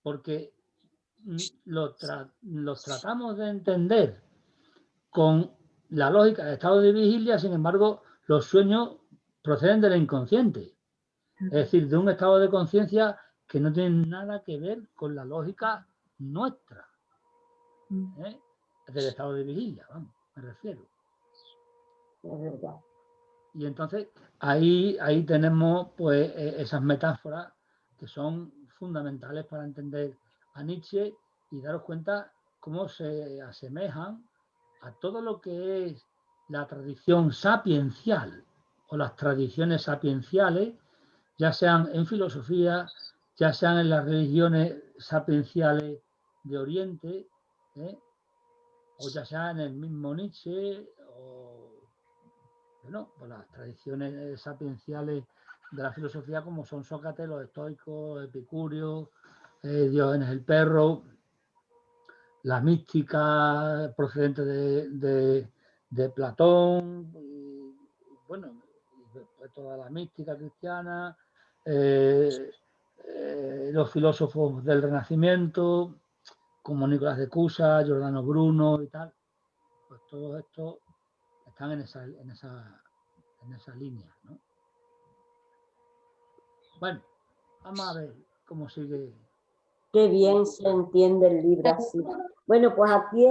porque los tratamos de entender con la lógica del estado de vigilia, sin embargo, los sueños proceden del inconsciente, es decir, de un estado de conciencia que no tiene nada que ver con la lógica nuestra, del estado de vigilia, vamos, me refiero. Es verdad. Y entonces ahí tenemos pues esas metáforas que son fundamentales para entender a Nietzsche y daros cuenta cómo se asemejan a todo lo que es la tradición sapiencial o las tradiciones sapienciales, ya sean en filosofía, ya sean en las religiones sapienciales de Oriente, o ya sea en el mismo Nietzsche, o bueno, pues las tradiciones sapienciales de la filosofía, como son Sócrates, los estoicos, Epicurio, Diógenes el perro, la mística procedente de Platón, y, bueno, toda la mística cristiana, los filósofos del Renacimiento, como Nicolás de Cusa, Giordano Bruno y tal, pues todo esto están en esa línea, ¿no? Bueno, vamos a ver cómo sigue. Qué bien se entiende el libro así. Bueno, pues aquí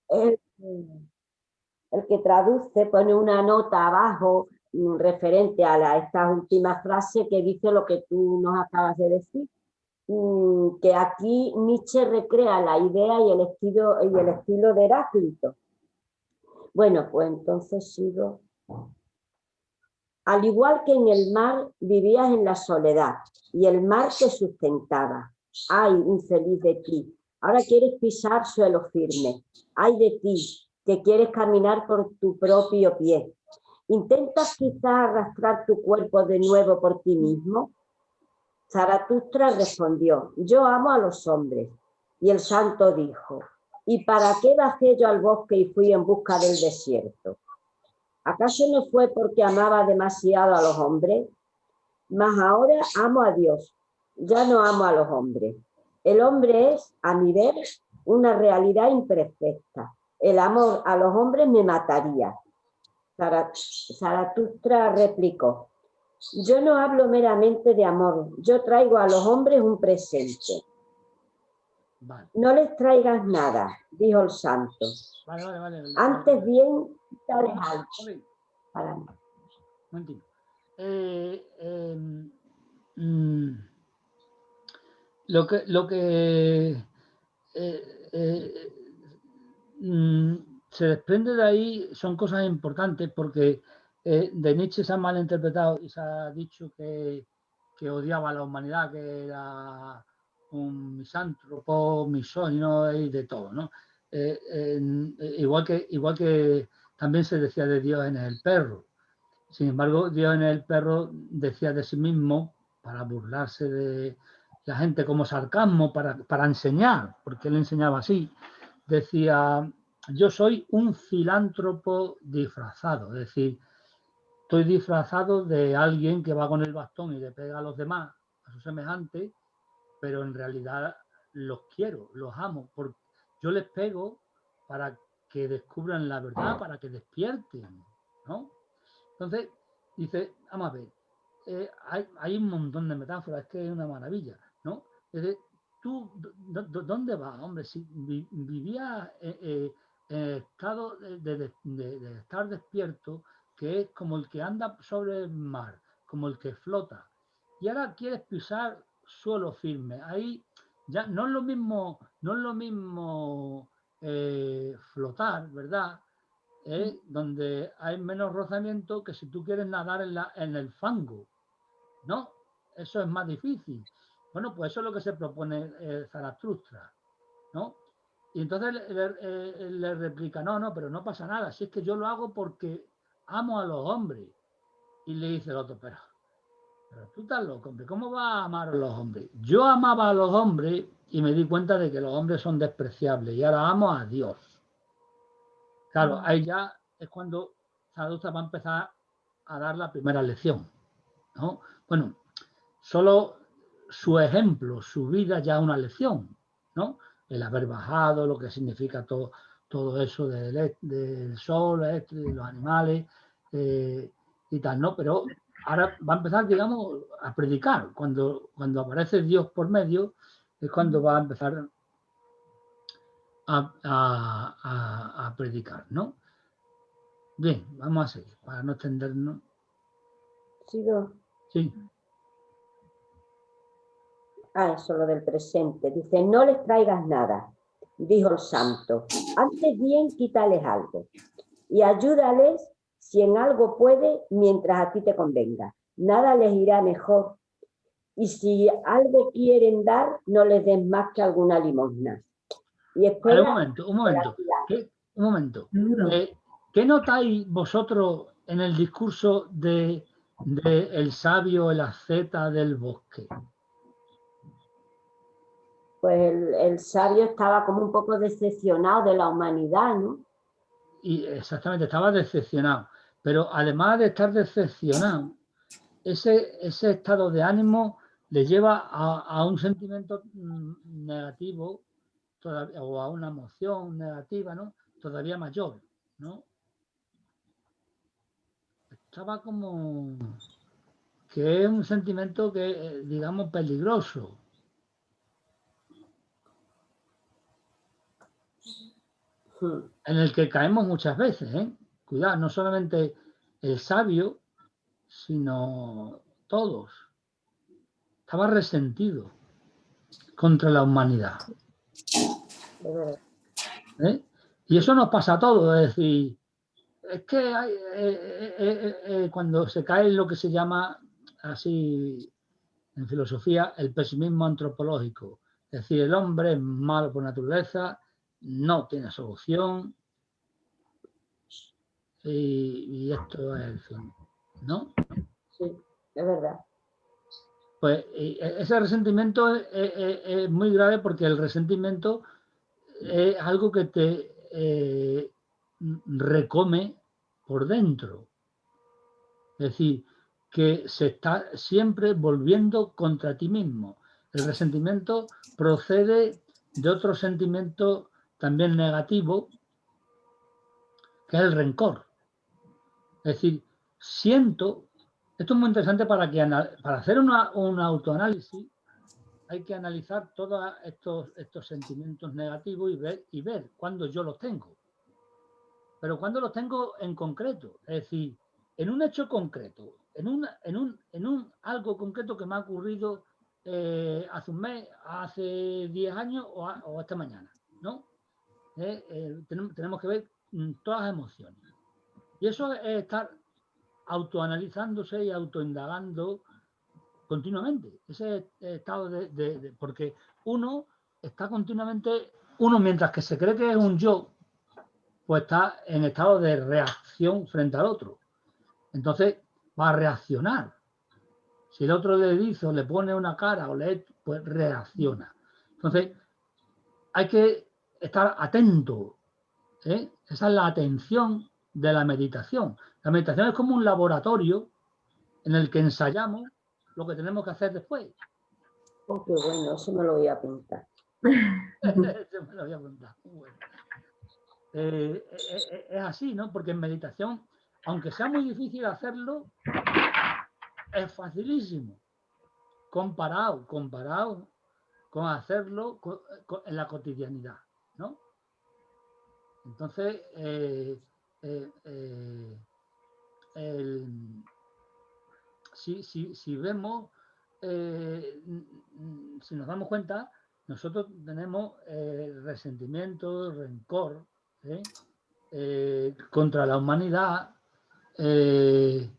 el que traduce pone una nota abajo referente a esta última frase que dice lo que tú nos acabas de decir, que aquí Nietzsche recrea la idea y el estilo de Heráclito. Bueno, pues entonces sigo. Al igual que en el mar vivías en la soledad y el mar te sustentaba. Ay, infeliz de ti, ahora quieres pisar suelo firme. Ay de ti, que quieres caminar por tu propio pie. ¿Intentas quizá arrastrar tu cuerpo de nuevo por ti mismo? Zaratustra respondió, yo amo a los hombres. Y el santo dijo, ¿y para qué bajé yo al bosque y fui en busca del desierto? ¿Acaso no fue porque amaba demasiado a los hombres? Mas ahora amo a Dios, Ya no amo a los hombres. El hombre es, a mi ver, una realidad imperfecta. El amor a los hombres me mataría. Zaratustra replicó: yo no hablo meramente de amor, yo traigo a los hombres un presente. Vale. No les traigas nada, dijo el santo. Vale. Antes bien, quítales algo. Para mí. Un momentito. Lo que se desprende de ahí son cosas importantes, porque de Nietzsche se ha malinterpretado y se ha dicho que odiaba a la humanidad, que era un misántropo, misógino y de todo, ¿no? Igual que también se decía de Dios en el perro. Sin embargo, Dios en el perro decía de sí mismo, para burlarse de la gente, como sarcasmo, para enseñar, porque él enseñaba así, decía: yo soy un filántropo disfrazado, es decir, estoy disfrazado de alguien que va con el bastón y le pega a los demás, a sus semejantes, pero en realidad los quiero, los amo, porque yo les pego para que descubran la verdad, para que despierten, ¿no? Entonces, dice, vamos a ver, hay un montón de metáforas, es que es una maravilla, ¿no? Es decir, ¿tú dónde vas, hombre? Si vivías en estado de estar despierto, que es como el que anda sobre el mar, como el que flota, y ahora quieres pisar suelo firme. Ahí ya no es lo mismo, flotar, ¿verdad? Donde hay menos rozamiento que si tú quieres nadar en el fango, ¿no? Eso es más difícil. Bueno, pues eso es lo que se propone Zaratustra, ¿no? Y entonces le replica: no, pero no pasa nada, si es que yo lo hago porque amo a los hombres. Y le dice el otro: pero tú estás loco, hombre, ¿cómo vas a amar a los hombres? Yo amaba a los hombres y me di cuenta de que los hombres son despreciables y ahora amo a Dios. Claro, ahí ya es cuando Zaratustra va a empezar a dar la primera lección, ¿no? Bueno, solo su ejemplo, su vida ya es una lección, ¿no? El haber bajado, lo que significa todo eso del sol, de los animales y tal, ¿no? Pero ahora va a empezar, digamos, a predicar. Cuando aparece Dios por medio, es cuando va a empezar a predicar, ¿no? Bien, vamos a seguir, para no extendernos. ¿Sigo? Sí. Eso, lo del presente. Dice: no les traigas nada, dijo el santo. Antes bien, quítales algo y ayúdales si en algo puede, mientras a ti te convenga. Nada les irá mejor. Y si algo quieren dar, no les des más que alguna limosna. Y espera. Un momento. ¿Qué notáis vosotros en el discurso de el sabio, el asceta del bosque? Pues el sabio estaba como un poco decepcionado de la humanidad, ¿no? Y exactamente, estaba decepcionado. Pero además de estar decepcionado, ese estado de ánimo le lleva a un sentimiento negativo, o a una emoción negativa, ¿no? Todavía mayor, ¿no? Estaba como que es un sentimiento que, digamos, peligroso. En el que caemos muchas veces, ¿eh? Cuidado, no solamente el sabio, sino todos. Estaba resentido contra la humanidad. ¿Eh? Y eso nos pasa a todos, es decir, es que hay, cuando se cae en lo que se llama así en filosofía el pesimismo antropológico, es decir, el hombre es malo por naturaleza, no tiene solución y esto es el fin, ¿no? Sí, es verdad. Pues ese resentimiento es muy grave, porque el resentimiento es algo que te recome por dentro. Es decir, que se está siempre volviendo contra ti mismo. El resentimiento procede de otro sentimiento también negativo, que es el rencor. Es decir, siento, esto es muy interesante para hacer un autoanálisis, hay que analizar todos estos sentimientos negativos y ver cuándo yo los tengo. Pero cuándo los tengo en concreto, es decir, en un hecho concreto, en un algo concreto que me ha ocurrido hace un mes, hace 10 años o esta mañana, ¿no? Tenemos que ver todas las emociones. Y eso es estar autoanalizándose y autoindagando continuamente. Ese estado porque uno está continuamente, mientras que se cree que es un yo, pues está en estado de reacción frente al otro. Entonces va a reaccionar. Si el otro le dice o le pone una cara pues reacciona. Entonces hay que estar atento. Esa es la atención de la meditación. La meditación es como un laboratorio en el que ensayamos lo que tenemos que hacer después. Oh, qué bueno, eso me lo voy a apuntar. Eso me lo voy a apuntar. Bueno. Es así, ¿no? Porque en meditación, aunque sea muy difícil hacerlo, es facilísimo. Comparado con hacerlo en la cotidianidad, ¿no? Entonces, si vemos, si nos damos cuenta, nosotros tenemos resentimiento, rencor contra la humanidad, que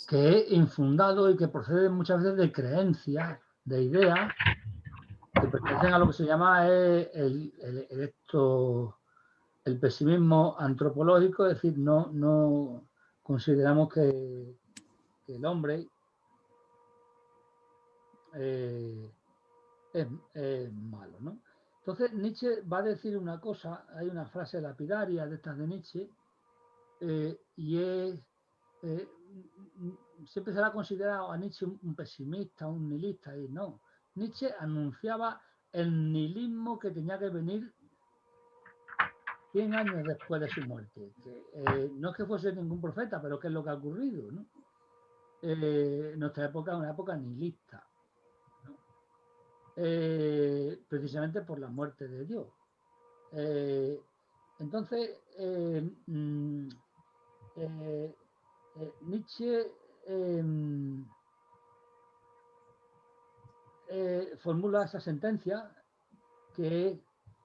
es infundado y que procede muchas veces de creencias, de ideas que pertenecen a lo que se llama el pesimismo antropológico, es decir, no consideramos que el hombre es malo, ¿no? Entonces Nietzsche va a decir una cosa, hay una frase lapidaria de estas de Nietzsche, y es, siempre se le ha considerado a Nietzsche un pesimista, un nihilista, y no. Nietzsche anunciaba el nihilismo que tenía que venir 100 años después de su muerte. No es que fuese ningún profeta, pero ¿qué es lo que ha ocurrido, ¿no? Nuestra época es una época nihilista, ¿no? Precisamente por la muerte de Dios. Entonces, Nietzsche formula esa sentencia, que es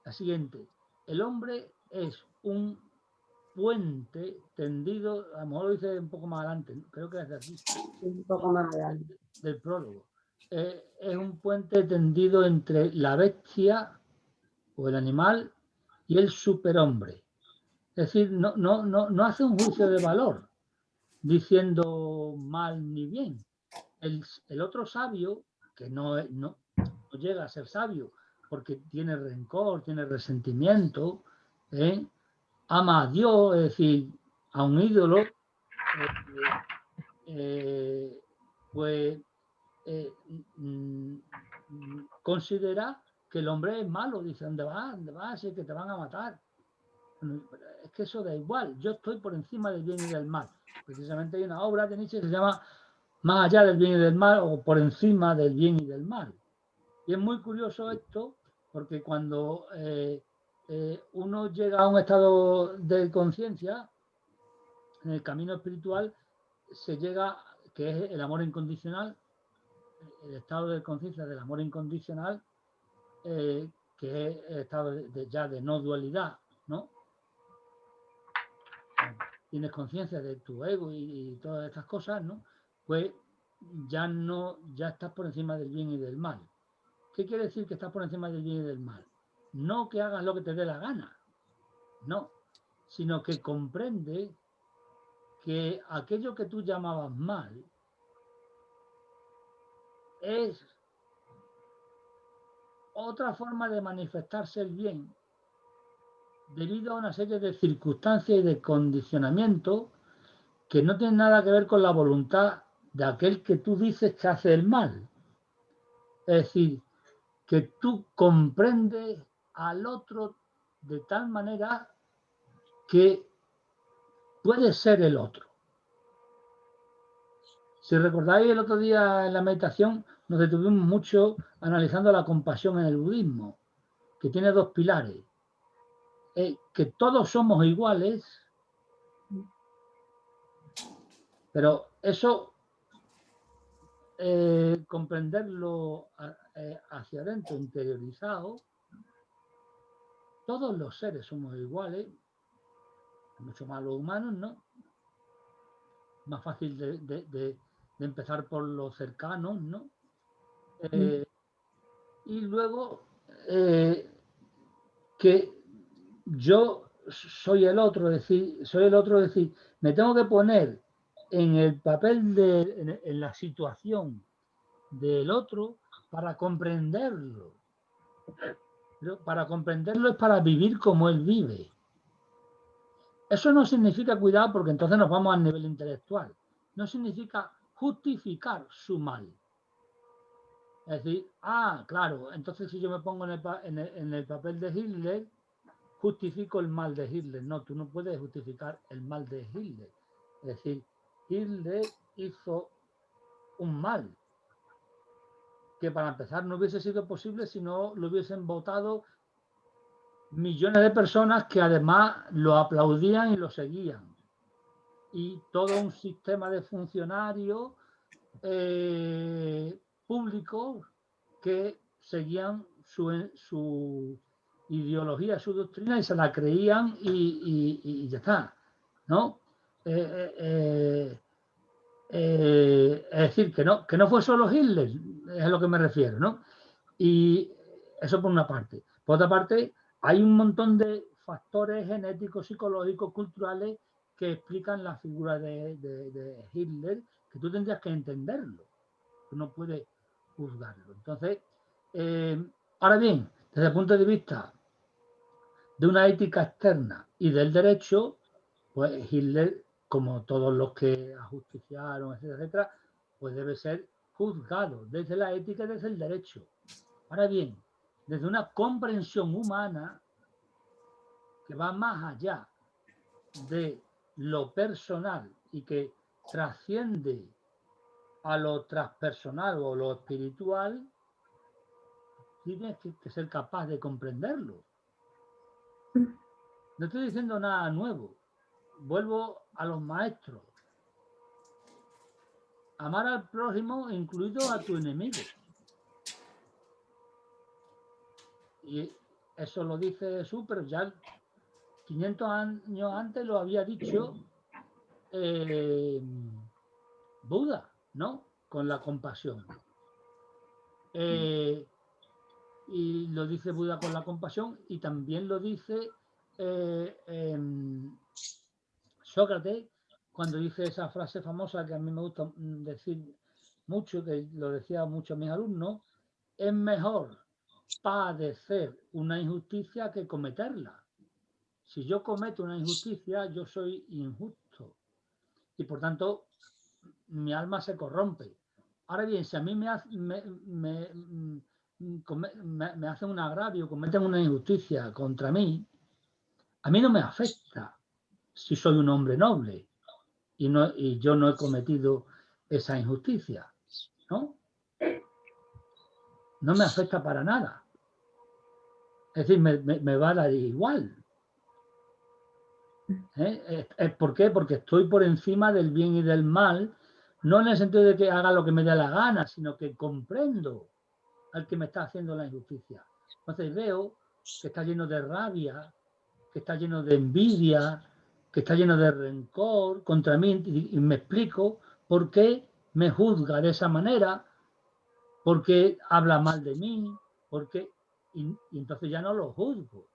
la siguiente: el hombre es un puente tendido, a lo mejor lo dice un poco más adelante, creo que es de aquí, un poco más adelante del prólogo, es un puente tendido entre la bestia o el animal y el superhombre. Es decir, no hace un juicio de valor diciendo mal ni bien. El otro sabio, que no llega a ser sabio porque tiene rencor, tiene resentimiento, ama a Dios, es decir, a un ídolo, pues considera que el hombre es malo. Dice, ¿dónde vas? Es que te van a matar. Es que eso da igual, yo estoy por encima del bien y del mal. Precisamente hay una obra de Nietzsche que se llama Más allá del bien y del mal, o Por encima del bien y del mal. Y es muy curioso esto, porque cuando uno llega a un estado de conciencia, en el camino espiritual, se llega, que es el amor incondicional, el estado de conciencia del amor incondicional, que es el estado ya de no dualidad, ¿no? Tienes conciencia de tu ego y todas estas cosas, ¿no? Pues ya estás por encima del bien y del mal. ¿Qué quiere decir que estás por encima del bien y del mal? No que hagas lo que te dé la gana, no, sino que comprende que aquello que tú llamabas mal es otra forma de manifestarse el bien debido a una serie de circunstancias y de condicionamientos que no tienen nada que ver con la voluntad de aquel que tú dices que hace el mal. Es decir, que tú comprendes al otro de tal manera que puede ser el otro. Si recordáis el otro día en la meditación, nos detuvimos mucho analizando la compasión en el budismo, que tiene dos pilares. Que todos somos iguales, pero eso, comprenderlo hacia adentro, interiorizado, todos los seres somos iguales, mucho más los humanos, ¿no? Más fácil de empezar por los cercanos, ¿no? Y luego que yo soy el otro, es decir, me tengo que poner en el papel en la situación del otro para comprenderlo. Pero para comprenderlo es para vivir como él vive. Eso no significa, cuidado, porque entonces nos vamos al nivel intelectual. No significa justificar su mal. Es decir, claro, entonces si yo me pongo en el papel de Hitler, justifico el mal de Hitler. No, tú no puedes justificar el mal de Hitler. Es decir, Hitler hizo un mal que para empezar no hubiese sido posible si no lo hubiesen votado millones de personas que además lo aplaudían y lo seguían. Y todo un sistema de funcionarios públicos que seguían su ideología, su doctrina y se la creían y ya está, ¿no? Es decir, que no fue solo Hitler, es a lo que me refiero, ¿no? Y eso por una parte. Por otra parte, hay un montón de factores genéticos, psicológicos, culturales que explican la figura de Hitler, que tú tendrías que entenderlo. Tú no puedes juzgarlo. Entonces, ahora bien, desde el punto de vista de una ética externa y del derecho, pues Hitler, como todos los que ajusticiaron, etcétera, etcétera, pues debe ser juzgado desde la ética y desde el derecho. Ahora bien, desde una comprensión humana que va más allá de lo personal y que trasciende a lo transpersonal o lo espiritual, tienes que ser capaz de comprenderlo. No estoy diciendo nada nuevo. Vuelvo a los maestros. Amar al prójimo, incluido a tu enemigo. Y eso lo dice Jesús, pero ya 500 años antes lo había dicho Buda, ¿no? Con la compasión. Y lo dice Buda con la compasión y también lo dice Sócrates cuando dice esa frase famosa que a mí me gusta decir mucho, que lo decía mucho a mis alumnos: es mejor padecer una injusticia que cometerla. Si yo cometo una injusticia, yo soy injusto y por tanto mi alma se corrompe. Ahora bien, si a mí me hacen un agravio, cometen una injusticia contra mí, a mí no me afecta si soy un hombre noble y yo no he cometido esa injusticia, ¿no? No me afecta para nada. Es decir, me va a dar igual. ¿Por qué? Porque estoy por encima del bien y del mal, no en el sentido de que haga lo que me dé la gana, sino que comprendo al que me está haciendo la injusticia. Entonces veo que está lleno de rabia, que está lleno de envidia, que está lleno de rencor contra mí y me explico por qué me juzga de esa manera, por qué habla mal de mí, y entonces ya no lo juzgo.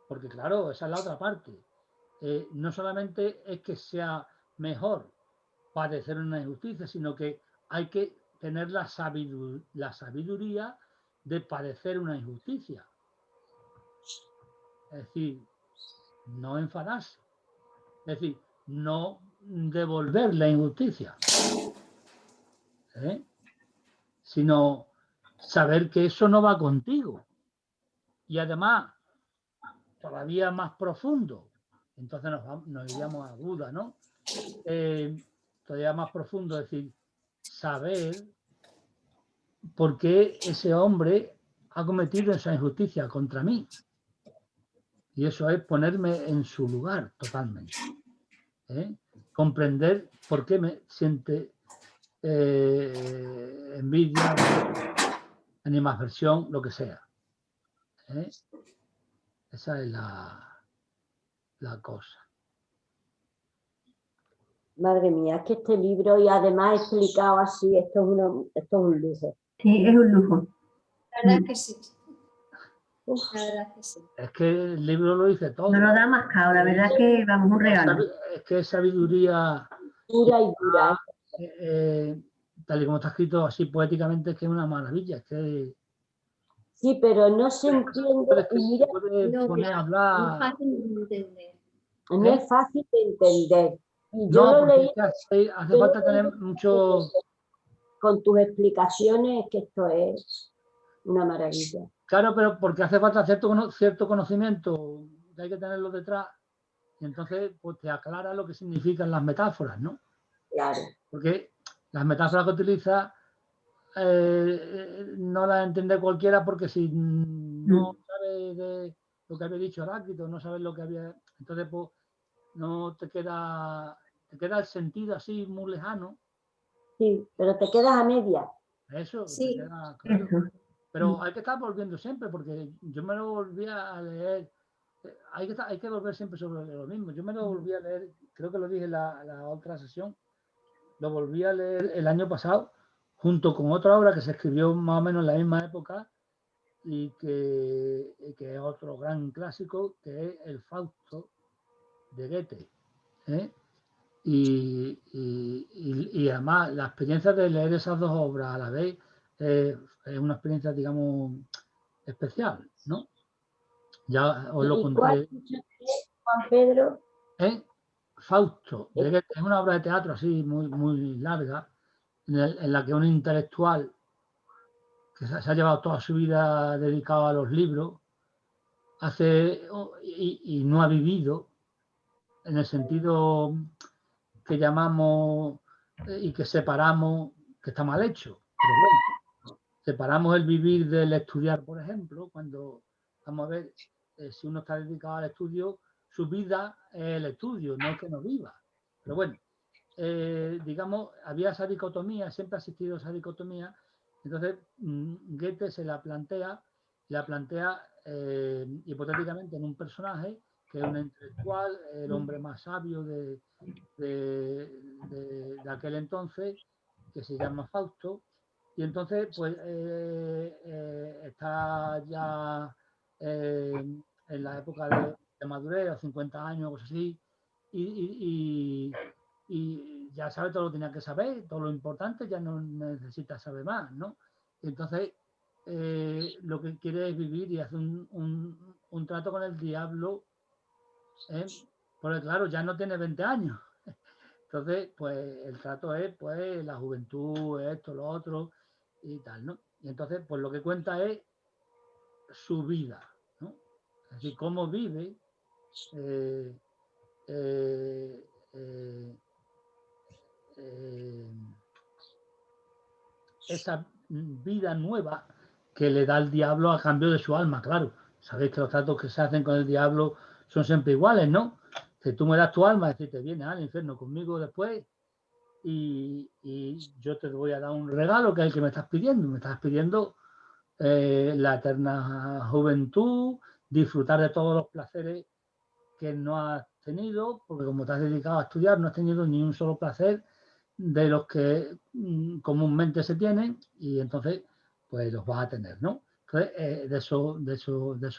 Porque claro, esa es la otra parte. No solamente es que sea mejor padecer una injusticia, sino que hay que tener la sabiduría de padecer una injusticia. Es decir, no enfadarse. Es decir, no devolver la injusticia. sino saber que eso no va contigo. Y además, todavía más profundo, entonces nos iríamos a Buda, ¿no? Todavía más profundo, es decir, saber por qué ese hombre ha cometido esa injusticia contra mí. Y eso es ponerme en su lugar totalmente. Comprender por qué me siente envidia, animadversión, lo que sea. Esa es la cosa. Madre mía, es que este libro, y además explicado así, esto es un lujo. Sí, es un lujo. La verdad que sí. La verdad que sí. Es que el libro lo dice todo. No lo da mascado, la verdad es que vamos, un regalo. Es que es sabiduría Dura y dura. tal y como está escrito así poéticamente, es que es una maravilla. Es que Sí, pero no se entiende. Y mira, puede poner a No hablar. es fácil de entender. no es fácil de entender. Y yo No, lo porque leí. es que hace falta tener mucho. Con tus explicaciones, que esto es una maravilla. Claro, pero porque hace falta cierto conocimiento, que hay que tenerlo detrás, y entonces pues te aclara lo que significan las metáforas, ¿no? Claro. Porque las metáforas que utiliza no las entiende cualquiera, porque si no sabe de lo que había dicho Heráclito, no sabes lo que había, entonces pues no te queda el sentido así muy lejano. Sí, pero te quedas a media. Eso, Sí. te queda claro. Pero hay que estar volviendo siempre, porque yo me lo volví a leer. Hay que volver siempre sobre lo mismo. Yo me lo volví a leer, creo que lo dije en la otra sesión, lo volví a leer el año pasado, junto con otra obra que se escribió más o menos en la misma época y que es otro gran clásico, que es el Fausto de Goethe. Y además la experiencia de leer esas dos obras a la vez es una experiencia, digamos, especial, ¿no? Ya os lo ¿Y cuál conté. Juan Pedro? Fausto, de Goethe, es una obra de teatro así muy, muy larga, en la que un intelectual que se ha llevado toda su vida dedicado a los libros y no ha vivido en el sentido que llamamos y que separamos, que está mal hecho, pero bueno, separamos el vivir del estudiar, por ejemplo, cuando vamos a ver si uno está dedicado al estudio, su vida es el estudio, no es que no viva. Pero bueno, digamos, había esa dicotomía, siempre ha existido esa dicotomía, entonces Goethe se la plantea hipotéticamente en un personaje que es un intelectual, el hombre más sabio de aquel entonces, que se llama Fausto, y entonces pues está ya en la época de madurez, a 50 años, cosas así, y ya sabe todo lo que tenía que saber, todo lo importante, ya no necesita saber más, ¿no? Entonces lo que quiere es vivir y hace un trato con el diablo, porque claro, ya no tiene 20 años. Entonces, pues el trato es pues la juventud, esto, lo otro y tal, ¿no? Y entonces, pues lo que cuenta es su vida, ¿no? Es decir, cómo vive esa vida nueva que le da el diablo a cambio de su alma, claro. Sabéis que los tratos que se hacen con el diablo son siempre iguales, ¿no? Si tú me das tu alma, es decir, te vienes al infierno conmigo después y yo te voy a dar un regalo que es el que me estás pidiendo. Me estás pidiendo la eterna juventud, disfrutar de todos los placeres que no has tenido, porque como te has dedicado a estudiar, no has tenido ni un solo placer de los que comúnmente se tienen, y entonces pues los vas a tener, ¿no? Entonces de eso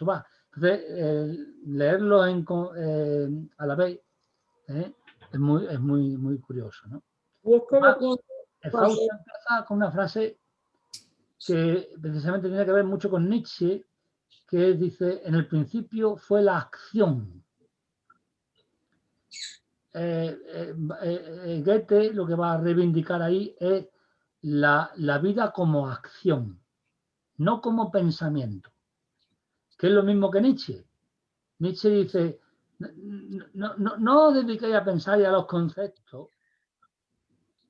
va. Entonces leerlo a la vez es muy curioso, ¿no? ¿Y este de quién? El Fausto empieza con una frase que precisamente tiene que ver mucho con Nietzsche, que dice: en el principio fue la acción. Goethe lo que va a reivindicar ahí es la vida como acción, no como pensamiento, que es lo mismo que Nietzsche. Nietzsche dice, no os dediquéis a pensar y a los conceptos,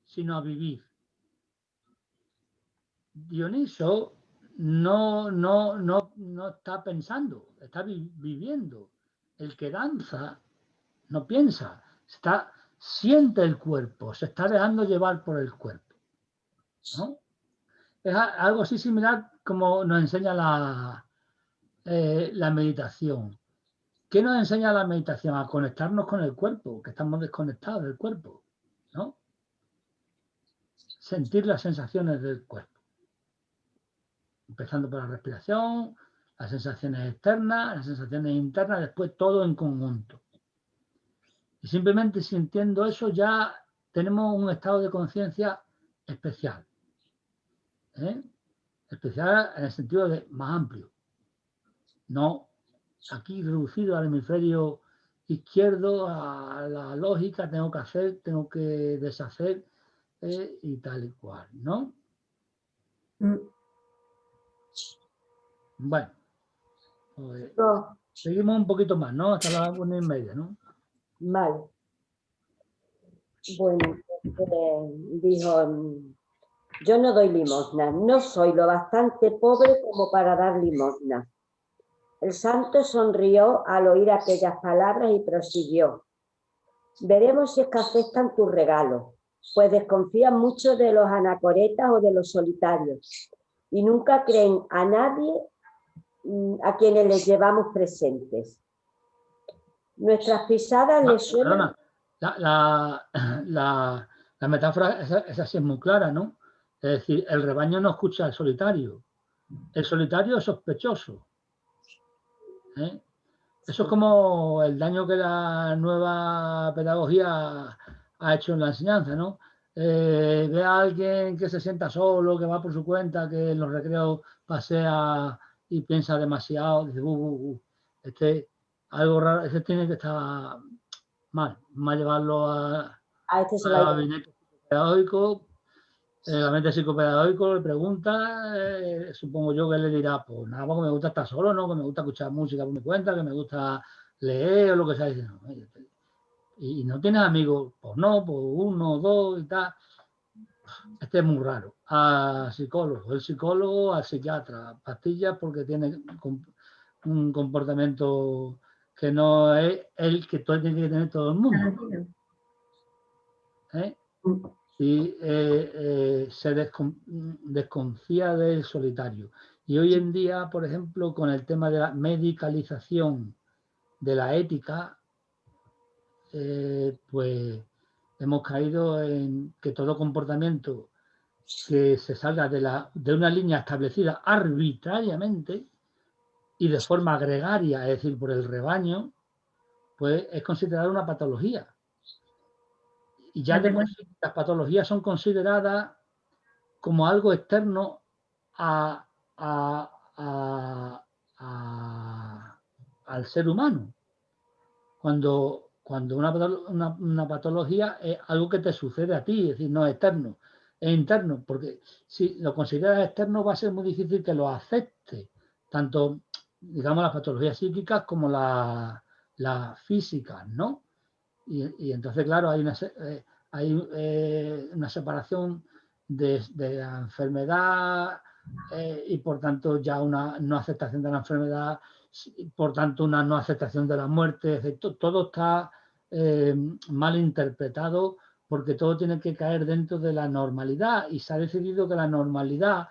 sino a vivir. Dioniso no está pensando, está viviendo. El que danza no piensa, siente el cuerpo, se está dejando llevar por el cuerpo, ¿no? Es algo así similar como nos enseña la meditación. ¿Qué nos enseña la meditación? A conectarnos con el cuerpo, que estamos desconectados del cuerpo, ¿no? Sentir las sensaciones del cuerpo. Empezando por la respiración, las sensaciones externas, las sensaciones internas, después todo en conjunto. Y simplemente sintiendo eso ya tenemos un estado de conciencia especial. Especial en el sentido de más amplio. No aquí reducido al hemisferio izquierdo, a la lógica, tengo que hacer, tengo que deshacer y tal y cual, ¿no? Bueno, pues, seguimos un poquito más, ¿no? Hasta las 1:30, ¿no? Vale. Bueno, dijo, yo no doy limosna, no soy lo bastante pobre como para dar limosna. El santo sonrió al oír aquellas palabras y prosiguió. Veremos si es que aceptan tu regalo, pues desconfían mucho de los anacoretas o de los solitarios y nunca creen a nadie a quienes les llevamos presentes. Nuestras pisadas les suenan... La metáfora esa sí es muy clara, ¿no? Es decir, el rebaño no escucha al solitario. El solitario es sospechoso. Eso es como el daño que la nueva pedagogía ha hecho en la enseñanza, ¿no? Ve a alguien que se sienta solo, que va por su cuenta, que en los recreos pasea y piensa demasiado, dice, algo raro, ese tiene que estar mal llevarlo a este se va a gabinete psicopedagógico. El gabinete psicopedagógico le pregunta, supongo yo que le dirá, pues nada, porque me gusta estar solo, ¿no? Que me gusta escuchar música por mi cuenta, que me gusta leer o lo que sea. Y no tienes amigos, pues no, pues uno, dos y tal. Este es muy raro. Al psicólogo, al psiquiatra, pastillas porque tiene un comportamiento que no es el que tiene que tener todo el mundo. Y se desconfía del solitario. Y hoy en día, por ejemplo, con el tema de la medicalización de la ética, pues hemos caído en que todo comportamiento que se salga de una línea establecida arbitrariamente y de forma gregaria, es decir, por el rebaño, pues es considerado una patología. Y ya las patologías son consideradas como algo externo al ser humano. Cuando una patología es algo que te sucede a ti, es decir, no es externo, es interno, porque si lo consideras externo va a ser muy difícil que lo acepte, tanto, digamos, las patologías psíquicas como las físicas, ¿no? Y entonces, claro, hay una separación de la enfermedad y por tanto ya una no aceptación de la enfermedad, por tanto una no aceptación de la muerte, todo está mal interpretado porque todo tiene que caer dentro de la normalidad y se ha decidido que la normalidad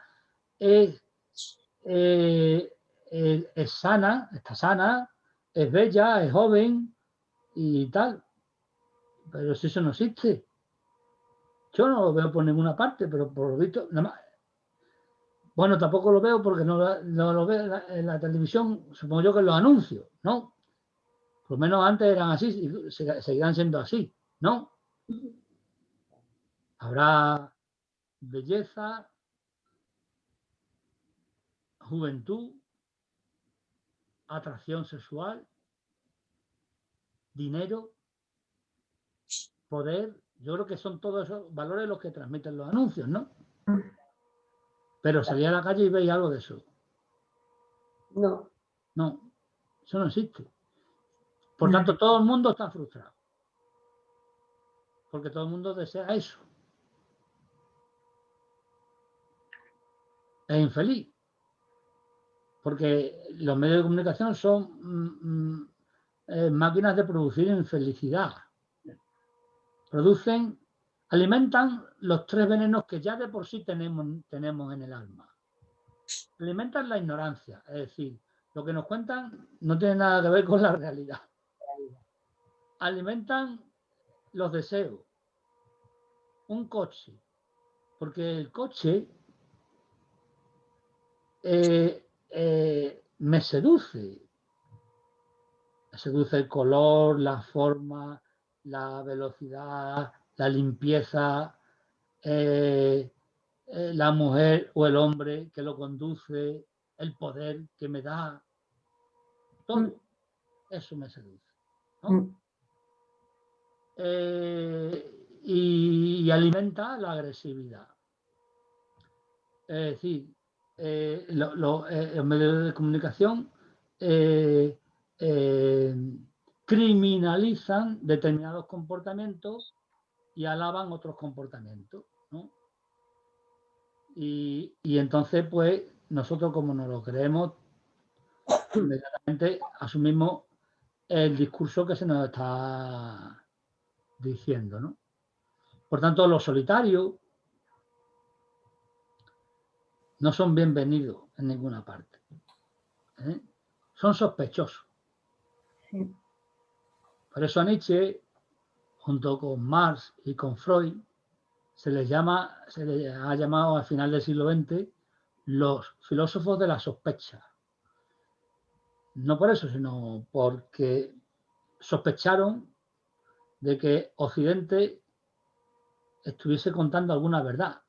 es sana, está sana, es bella, es joven y tal. Pero si eso no existe. Yo no lo veo por ninguna parte, pero por lo visto, nada más. Bueno, tampoco lo veo porque no lo veo en la televisión, supongo yo que en los anuncios, ¿no? Por lo menos antes eran así y seguirán siendo así, ¿no? Habrá belleza, juventud, atracción sexual, dinero, poder. Yo creo que son todos esos valores los que transmiten los anuncios, ¿no? Pero salía a la calle y veía algo de eso. No. No, eso no existe. Por tanto, todo el mundo está frustrado. Porque todo el mundo desea eso. Es infeliz. Porque los medios de comunicación son máquinas de producir infelicidad. Alimentan los 3 venenos que ya de por sí tenemos en el alma. Alimentan la ignorancia, es decir, lo que nos cuentan no tiene nada que ver con la realidad. Alimentan los deseos. Un coche, porque el coche me seduce. Me seduce el color, la forma, la velocidad, la limpieza, la mujer o el hombre que lo conduce, el poder que me da. Todo eso me seduce, ¿no? Y alimenta la agresividad. Es decir, los medios de comunicación criminalizan determinados comportamientos y alaban otros comportamientos, ¿no? Y entonces, pues, nosotros como nos lo creemos, inmediatamente asumimos el discurso que se nos está diciendo, ¿no? Por tanto, los solitarios no son bienvenidos en ninguna parte. Son sospechosos. Sí. Por eso a Nietzsche, junto con Marx y con Freud, se les ha llamado al final del siglo XX los filósofos de la sospecha. No por eso, sino porque sospecharon de que Occidente estuviese contando alguna verdad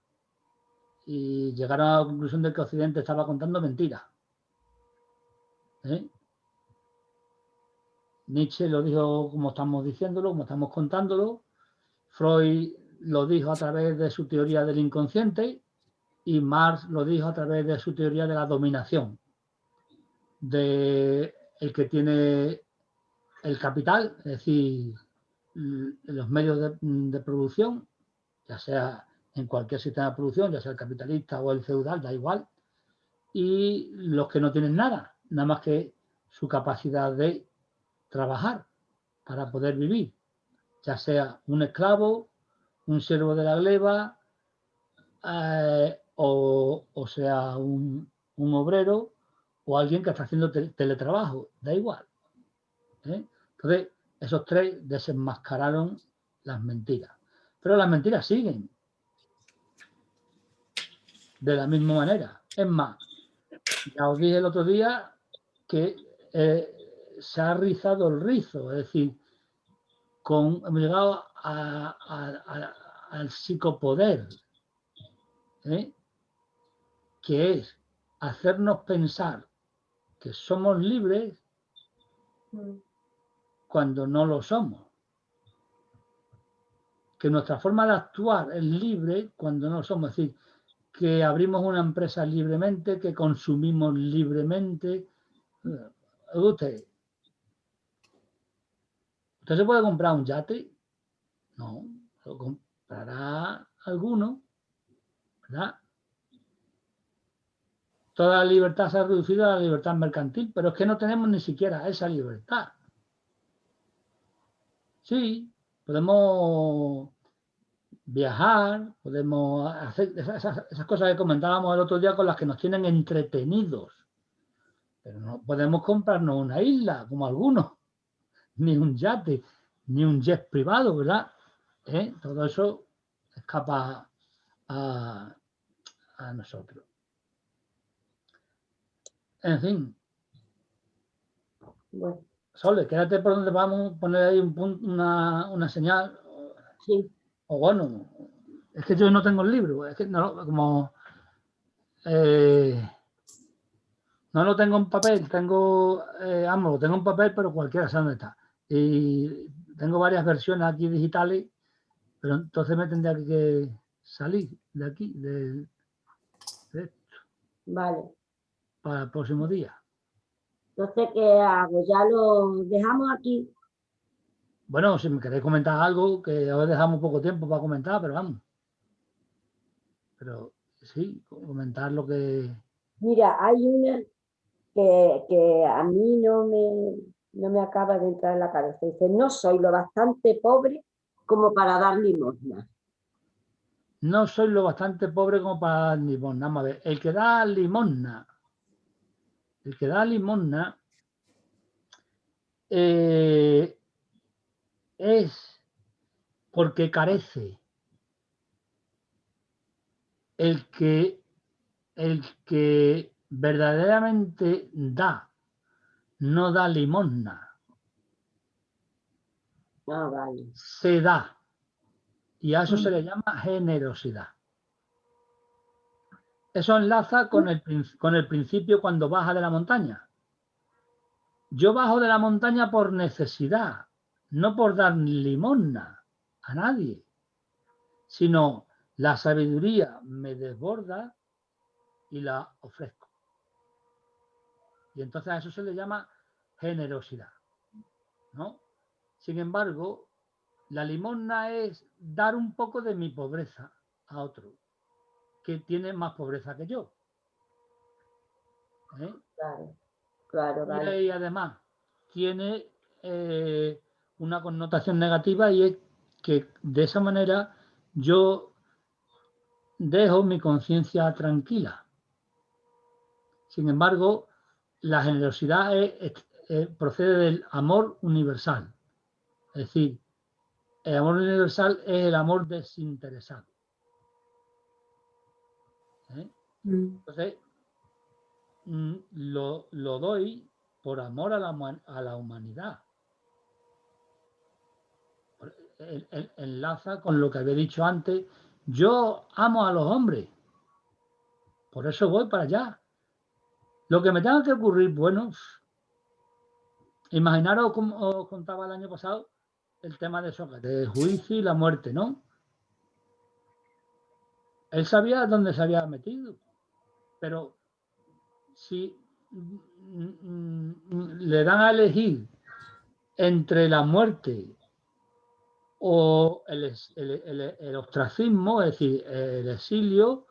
y llegaron a la conclusión de que Occidente estaba contando mentiras. Nietzsche lo dijo como estamos diciéndolo, como estamos contándolo. Freud lo dijo a través de su teoría del inconsciente y Marx lo dijo a través de su teoría de la dominación, de el que tiene el capital, es decir, los medios de producción, ya sea en cualquier sistema de producción, ya sea el capitalista o el feudal, da igual, y los que no tienen nada más que su capacidad de trabajar para poder vivir, ya sea un esclavo, un siervo de la gleba, o sea un obrero o alguien que está haciendo teletrabajo, da igual. Entonces, esos 3 desenmascararon las mentiras. Pero las mentiras siguen de la misma manera. Es más, ya os dije el otro día que se ha rizado el rizo, es decir, hemos llegado al psicopoder, que es hacernos pensar que somos libres cuando no lo somos. Que nuestra forma de actuar es libre cuando no lo somos. Es decir, que abrimos una empresa libremente, que consumimos libremente. ¿Usted se puede comprar un yate? No, lo comprará alguno, ¿verdad? Toda la libertad se ha reducido a la libertad mercantil, pero es que no tenemos ni siquiera esa libertad. Sí, podemos viajar, podemos hacer esas cosas que comentábamos el otro día con las que nos tienen entretenidos, pero no podemos comprarnos una isla como algunos, ni un yate, ni un jet privado, ¿verdad? Todo eso escapa a nosotros. En fin. Bueno. Sole, quédate por donde vamos a poner ahí un punto, una señal. Sí. O bueno, es que yo no tengo el libro, es que no, como no lo tengo en papel, lo tengo en papel, pero cualquiera sabe dónde está. Y tengo varias versiones aquí digitales, pero entonces me tendría que salir de aquí, de esto, Vale. para el próximo día. Entonces, ¿qué hago? ¿Ya lo dejamos aquí? Bueno, si me queréis comentar algo, que os dejamos poco tiempo para comentar, pero vamos. Pero sí, comentar lo que... Mira, hay una que a mí no me acaba de entrar en la cabeza. Dice, no soy lo bastante pobre como para dar limosna. No soy lo bastante pobre como para dar limosna. Vamos a ver, el que da limosna es porque carece. El que verdaderamente da, no da limosna, Ah, vale. se da. Y a eso se le llama generosidad. Eso enlaza con el principio cuando baja de la montaña. Yo bajo de la montaña por necesidad, no por dar limosna a nadie, sino la sabiduría me desborda y la ofrezco. Y entonces a eso se le llama generosidad, ¿no? Sin embargo, la limosna es dar un poco de mi pobreza a otro que tiene más pobreza que yo. Claro, claro, Y vale. ahí además tiene una connotación negativa, y es que de esa manera yo dejo mi conciencia tranquila. Sin embargo, la generosidad procede del amor universal. Es decir, el amor universal es el amor desinteresado. Entonces, lo doy por amor a la humanidad. Enlaza con lo que había dicho antes. Yo amo a los hombres, por eso voy para allá. Lo que me tenga que ocurrir, bueno, imaginaros, como os contaba el año pasado, el tema de Sócrates, el juicio y la muerte, ¿no? Él sabía dónde se había metido, pero si le dan a elegir entre la muerte o el ostracismo, es decir, el exilio,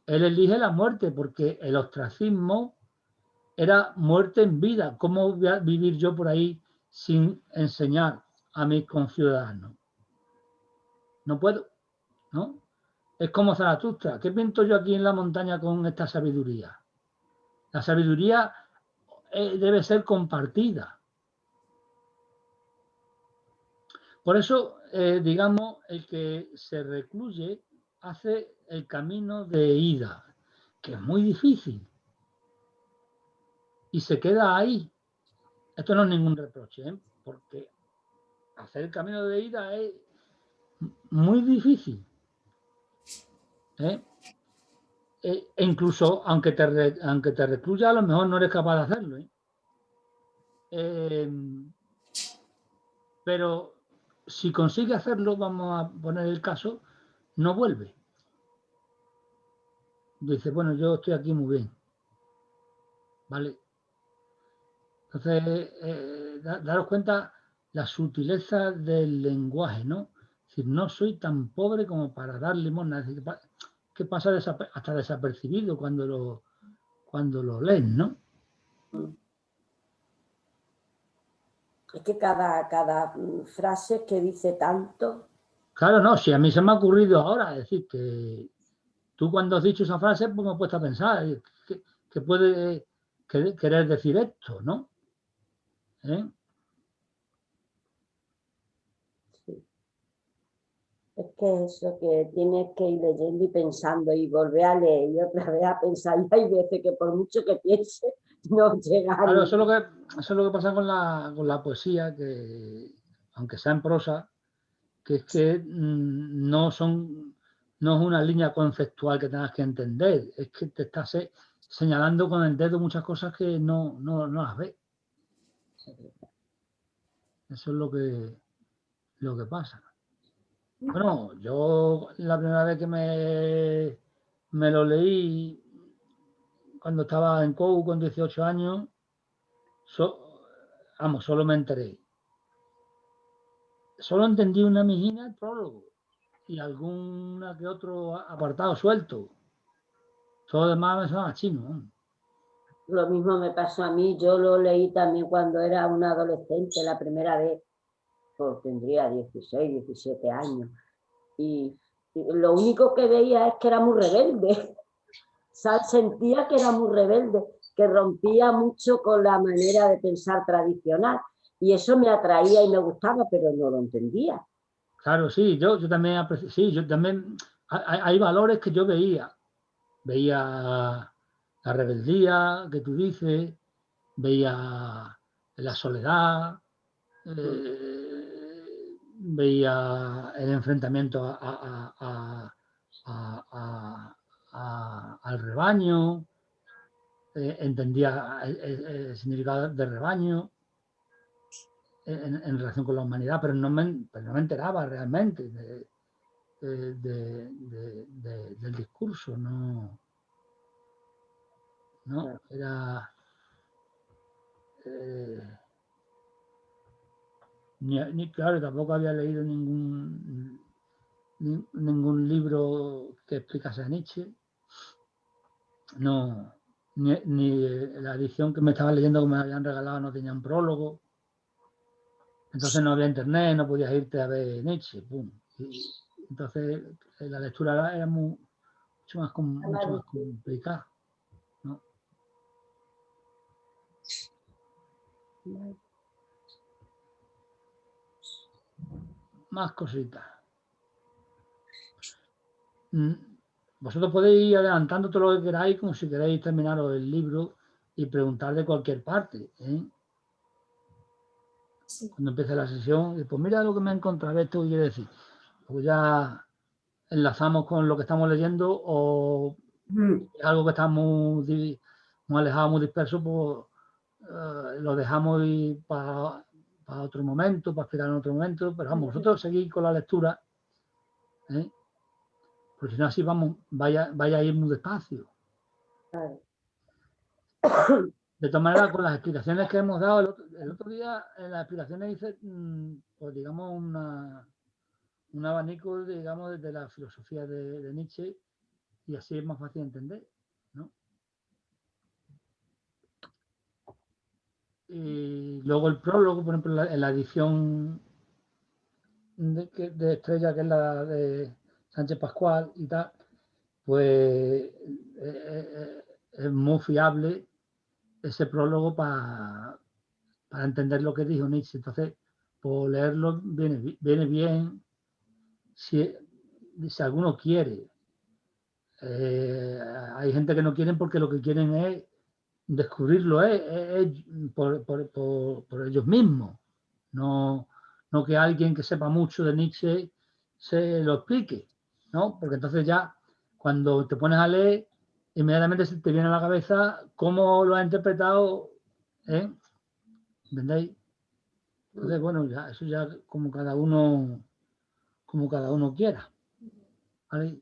él elige la muerte, porque el ostracismo era muerte en vida. ¿Cómo voy a vivir yo por ahí sin enseñar a mis conciudadanos? No puedo, ¿no? Es como Zaratustra. ¿Qué pinto yo aquí en la montaña con esta sabiduría? La sabiduría debe ser compartida. Por eso, digamos, el que se recluye hace el camino de ida, que es muy difícil, y se queda ahí. Esto no es ningún reproche, porque hacer el camino de ida es muy difícil. E incluso aunque te recluya, a lo mejor no eres capaz de hacerlo. Pero si consigue hacerlo, vamos a poner el caso, no vuelve. Dice, bueno, yo estoy aquí muy bien. ¿Vale? Entonces, daros cuenta la sutileza del lenguaje, ¿no? Es decir, no soy tan pobre como para dar limosna. Es decir, que pasa hasta desapercibido cuando lo leen, ¿no? Es que cada frase que dice tanto. Claro, no, si a mí se me ha ocurrido ahora, es decir, que tú cuando has dicho esa frase, pues me he puesto a pensar que puede querer decir esto, ¿no? Sí. Es que eso, que tienes que ir leyendo y pensando y volver a leer y otra vez a pensar. Y hay veces que por mucho que piense, no llega a Claro, eso es lo que pasa con la poesía, que aunque sea en prosa, que es que no es una línea conceptual que tengas que entender, es que te estás señalando con el dedo muchas cosas que no las ves. Eso es lo que pasa. Bueno, yo la primera vez que me lo leí, cuando estaba en COU con 18 años, solo me enteré. Solo entendí una mijina el prólogo y alguna que otro apartado suelto. Todo lo demás me sonaba chino, ¿no? Lo mismo me pasó a mí, yo lo leí también cuando era una adolescente, la primera vez, pues tendría 16, 17 años. Y lo único que veía es que era muy rebelde. Sentía que era muy rebelde, que rompía mucho con la manera de pensar tradicional. Y eso me atraía y me gustaba, pero no lo entendía. Claro, sí, yo también aprecio, sí, yo también, hay valores que yo veía. Veía la rebeldía que tú dices, veía la soledad, veía el enfrentamiento al rebaño, entendía el significado del rebaño en relación con la humanidad, pero no me enteraba realmente del discurso, no era claro, tampoco había leído ningún libro que explicase a Nietzsche, no, ni la edición que me estaba leyendo que me habían regalado no tenía un prólogo. Entonces no había internet, no podías irte a ver Nietzsche, pum. Y entonces la lectura era mucho más complicada, ¿no? Más cositas. Vosotros podéis ir adelantando todo lo que queráis, como si queréis terminaros el libro y preguntar de cualquier parte, ¿eh? Sí. Cuando empiece la sesión, y pues mira lo que me he encontrado, esto quiere decir. Pues ya enlazamos con lo que estamos leyendo, o es algo que está muy alejado, muy disperso, pues lo dejamos ir para otro momento, para explicar en otro momento, pero vamos, vosotros seguís con la lectura, ¿eh? Porque si no así vaya a ir muy despacio. De todas maneras, con las explicaciones que hemos dado el otro día, en las explicaciones hice, pues digamos, un abanico, digamos, de la filosofía de Nietzsche, y así es más fácil de entender, ¿no? Y luego el prólogo, por ejemplo, en la edición de Estrella, que es la de Sánchez Pascual y tal, pues es muy fiable ese prólogo para entender lo que dijo Nietzsche. Entonces, por leerlo viene bien si alguno quiere. Hay gente que no quieren porque lo que quieren es descubrirlo por ellos mismos, no que alguien que sepa mucho de Nietzsche se lo explique, ¿no? Porque entonces ya cuando te pones a leer, inmediatamente se te viene a la cabeza cómo lo ha interpretado, ¿eh? ¿Entendéis? Entonces, bueno, ya, eso ya como cada uno quiera, ¿vale?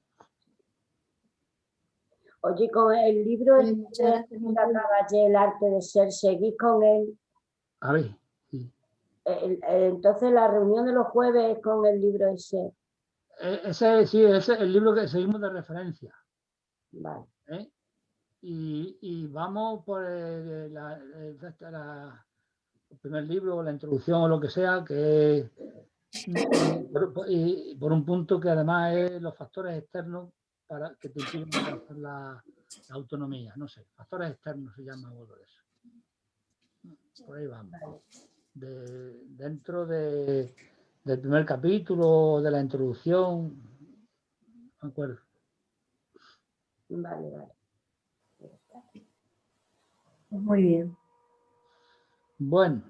Oye, con el libro Muchas gracias, Juan Pablo. Caballé, El arte de ser, ¿seguís con él? A ver, sí. Entonces la reunión de los jueves es con el libro ese. Ese es el libro que seguimos de referencia. Vale. ¿Eh? Y vamos por el primer libro, la introducción o lo que sea, que es por un punto que además es los factores externos para que te impiden alcanzar la autonomía. No sé, factores externos se llama algo de eso. Por ahí vamos. Dentro del primer capítulo, de la introducción, me acuerdo. Vale. Muy bien. Bueno.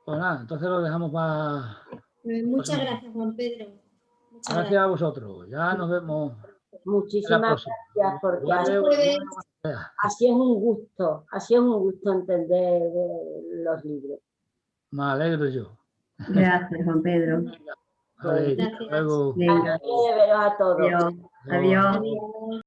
Pues nada, entonces lo dejamos para... Muchas gracias, Juan Pedro. Muchas Gracias a vosotros. Ya nos vemos. Muchísimas gracias, porque así es un gusto entender los libros. Me alegro yo. Gracias, Juan Pedro. Venga, vale, hasta Gracias. luego. Venga, Quiero de veros a todos. adiós. Adiós. Adiós.